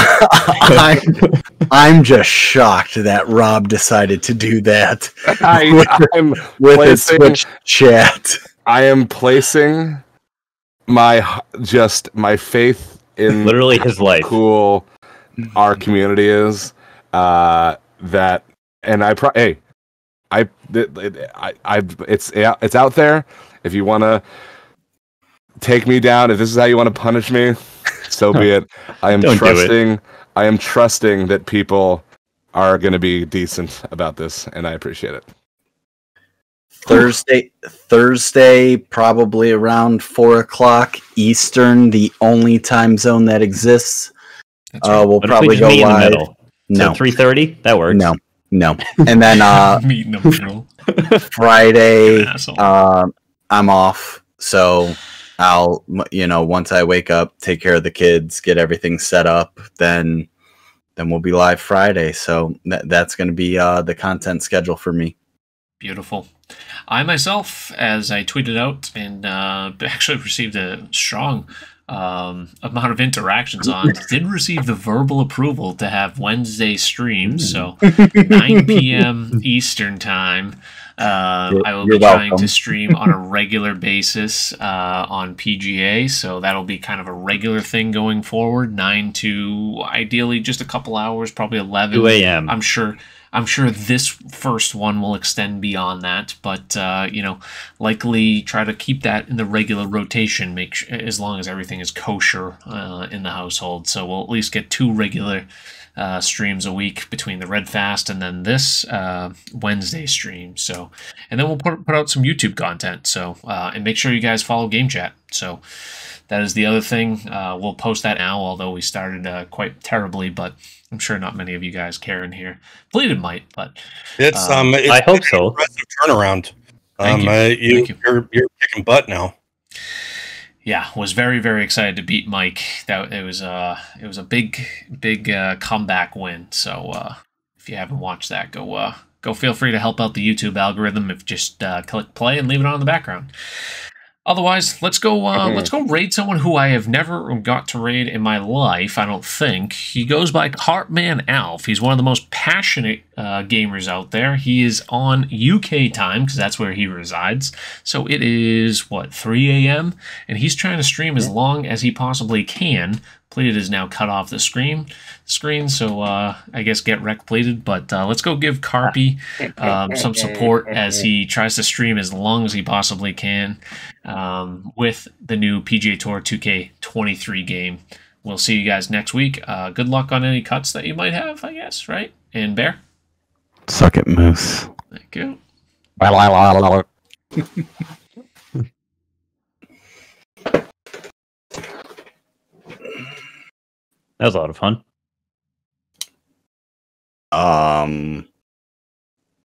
I'm just shocked that Rob decided to do that with his Twitch chat. I am placing my faith in literally his life. Cool, our community is that, and it's out there. If you want to take me down, if this is how you want to punish me, so be it. I am trusting that people are going to be decent about this, and I appreciate it. Thursday, probably around 4:00 Eastern, the only time zone that exists. Right. We'll probably go live. No, 3:30. That works. No. And then meet in the middle. Friday, I'm off, so I'll, once I wake up, take care of the kids, get everything set up, then we'll be live Friday. So that's going to be the content schedule for me. Beautiful. I myself, as I tweeted out and actually received a strong amount of interactions on, did receive the verbal approval to have Wednesday streams. So 9 p.m. Eastern time. I will be trying to stream on a regular basis on PGA, so that'll be kind of a regular thing going forward. 9 to ideally just a couple hours, probably 11. 2 a.m. I'm sure this first one will extend beyond that, but likely try to keep that in the regular rotation. As long as everything is kosher in the household, so we'll at least get 2 regular streams a week between the Red Fast and then this Wednesday stream. So, and then we'll put out some YouTube content. So, and make sure you guys follow Game Chat. So, that is the other thing. We'll post that now, although we started quite terribly, but I'm sure not many of you guys care in here. Bleeded might, but it's I hope so. Impressive turnaround. Thank you. You're kicking butt now. Yeah, was very, very excited to beat Mike. It was a big comeback win. So if you haven't watched that, go feel free to help out the YouTube algorithm. If just click play and leave it on in the background. Otherwise, let's go raid someone who I have never got to raid in my life, I don't think. He goes by Cartman Alf. He's one of the most passionate gamers out there. He is on UK time, because that's where he resides. So it is, 3 a.m.? And he's trying to stream as long as he possibly can. Pleated is now cut off the screen, so I guess get wrecked Pleated. But let's go give Carpy some support as he tries to stream as long as he possibly can with the new PGA Tour 2K23 game. We'll see you guys next week. Good luck on any cuts that you might have, I guess, right? And Bear? Suck it, Moose. Thank you. That was a lot of fun.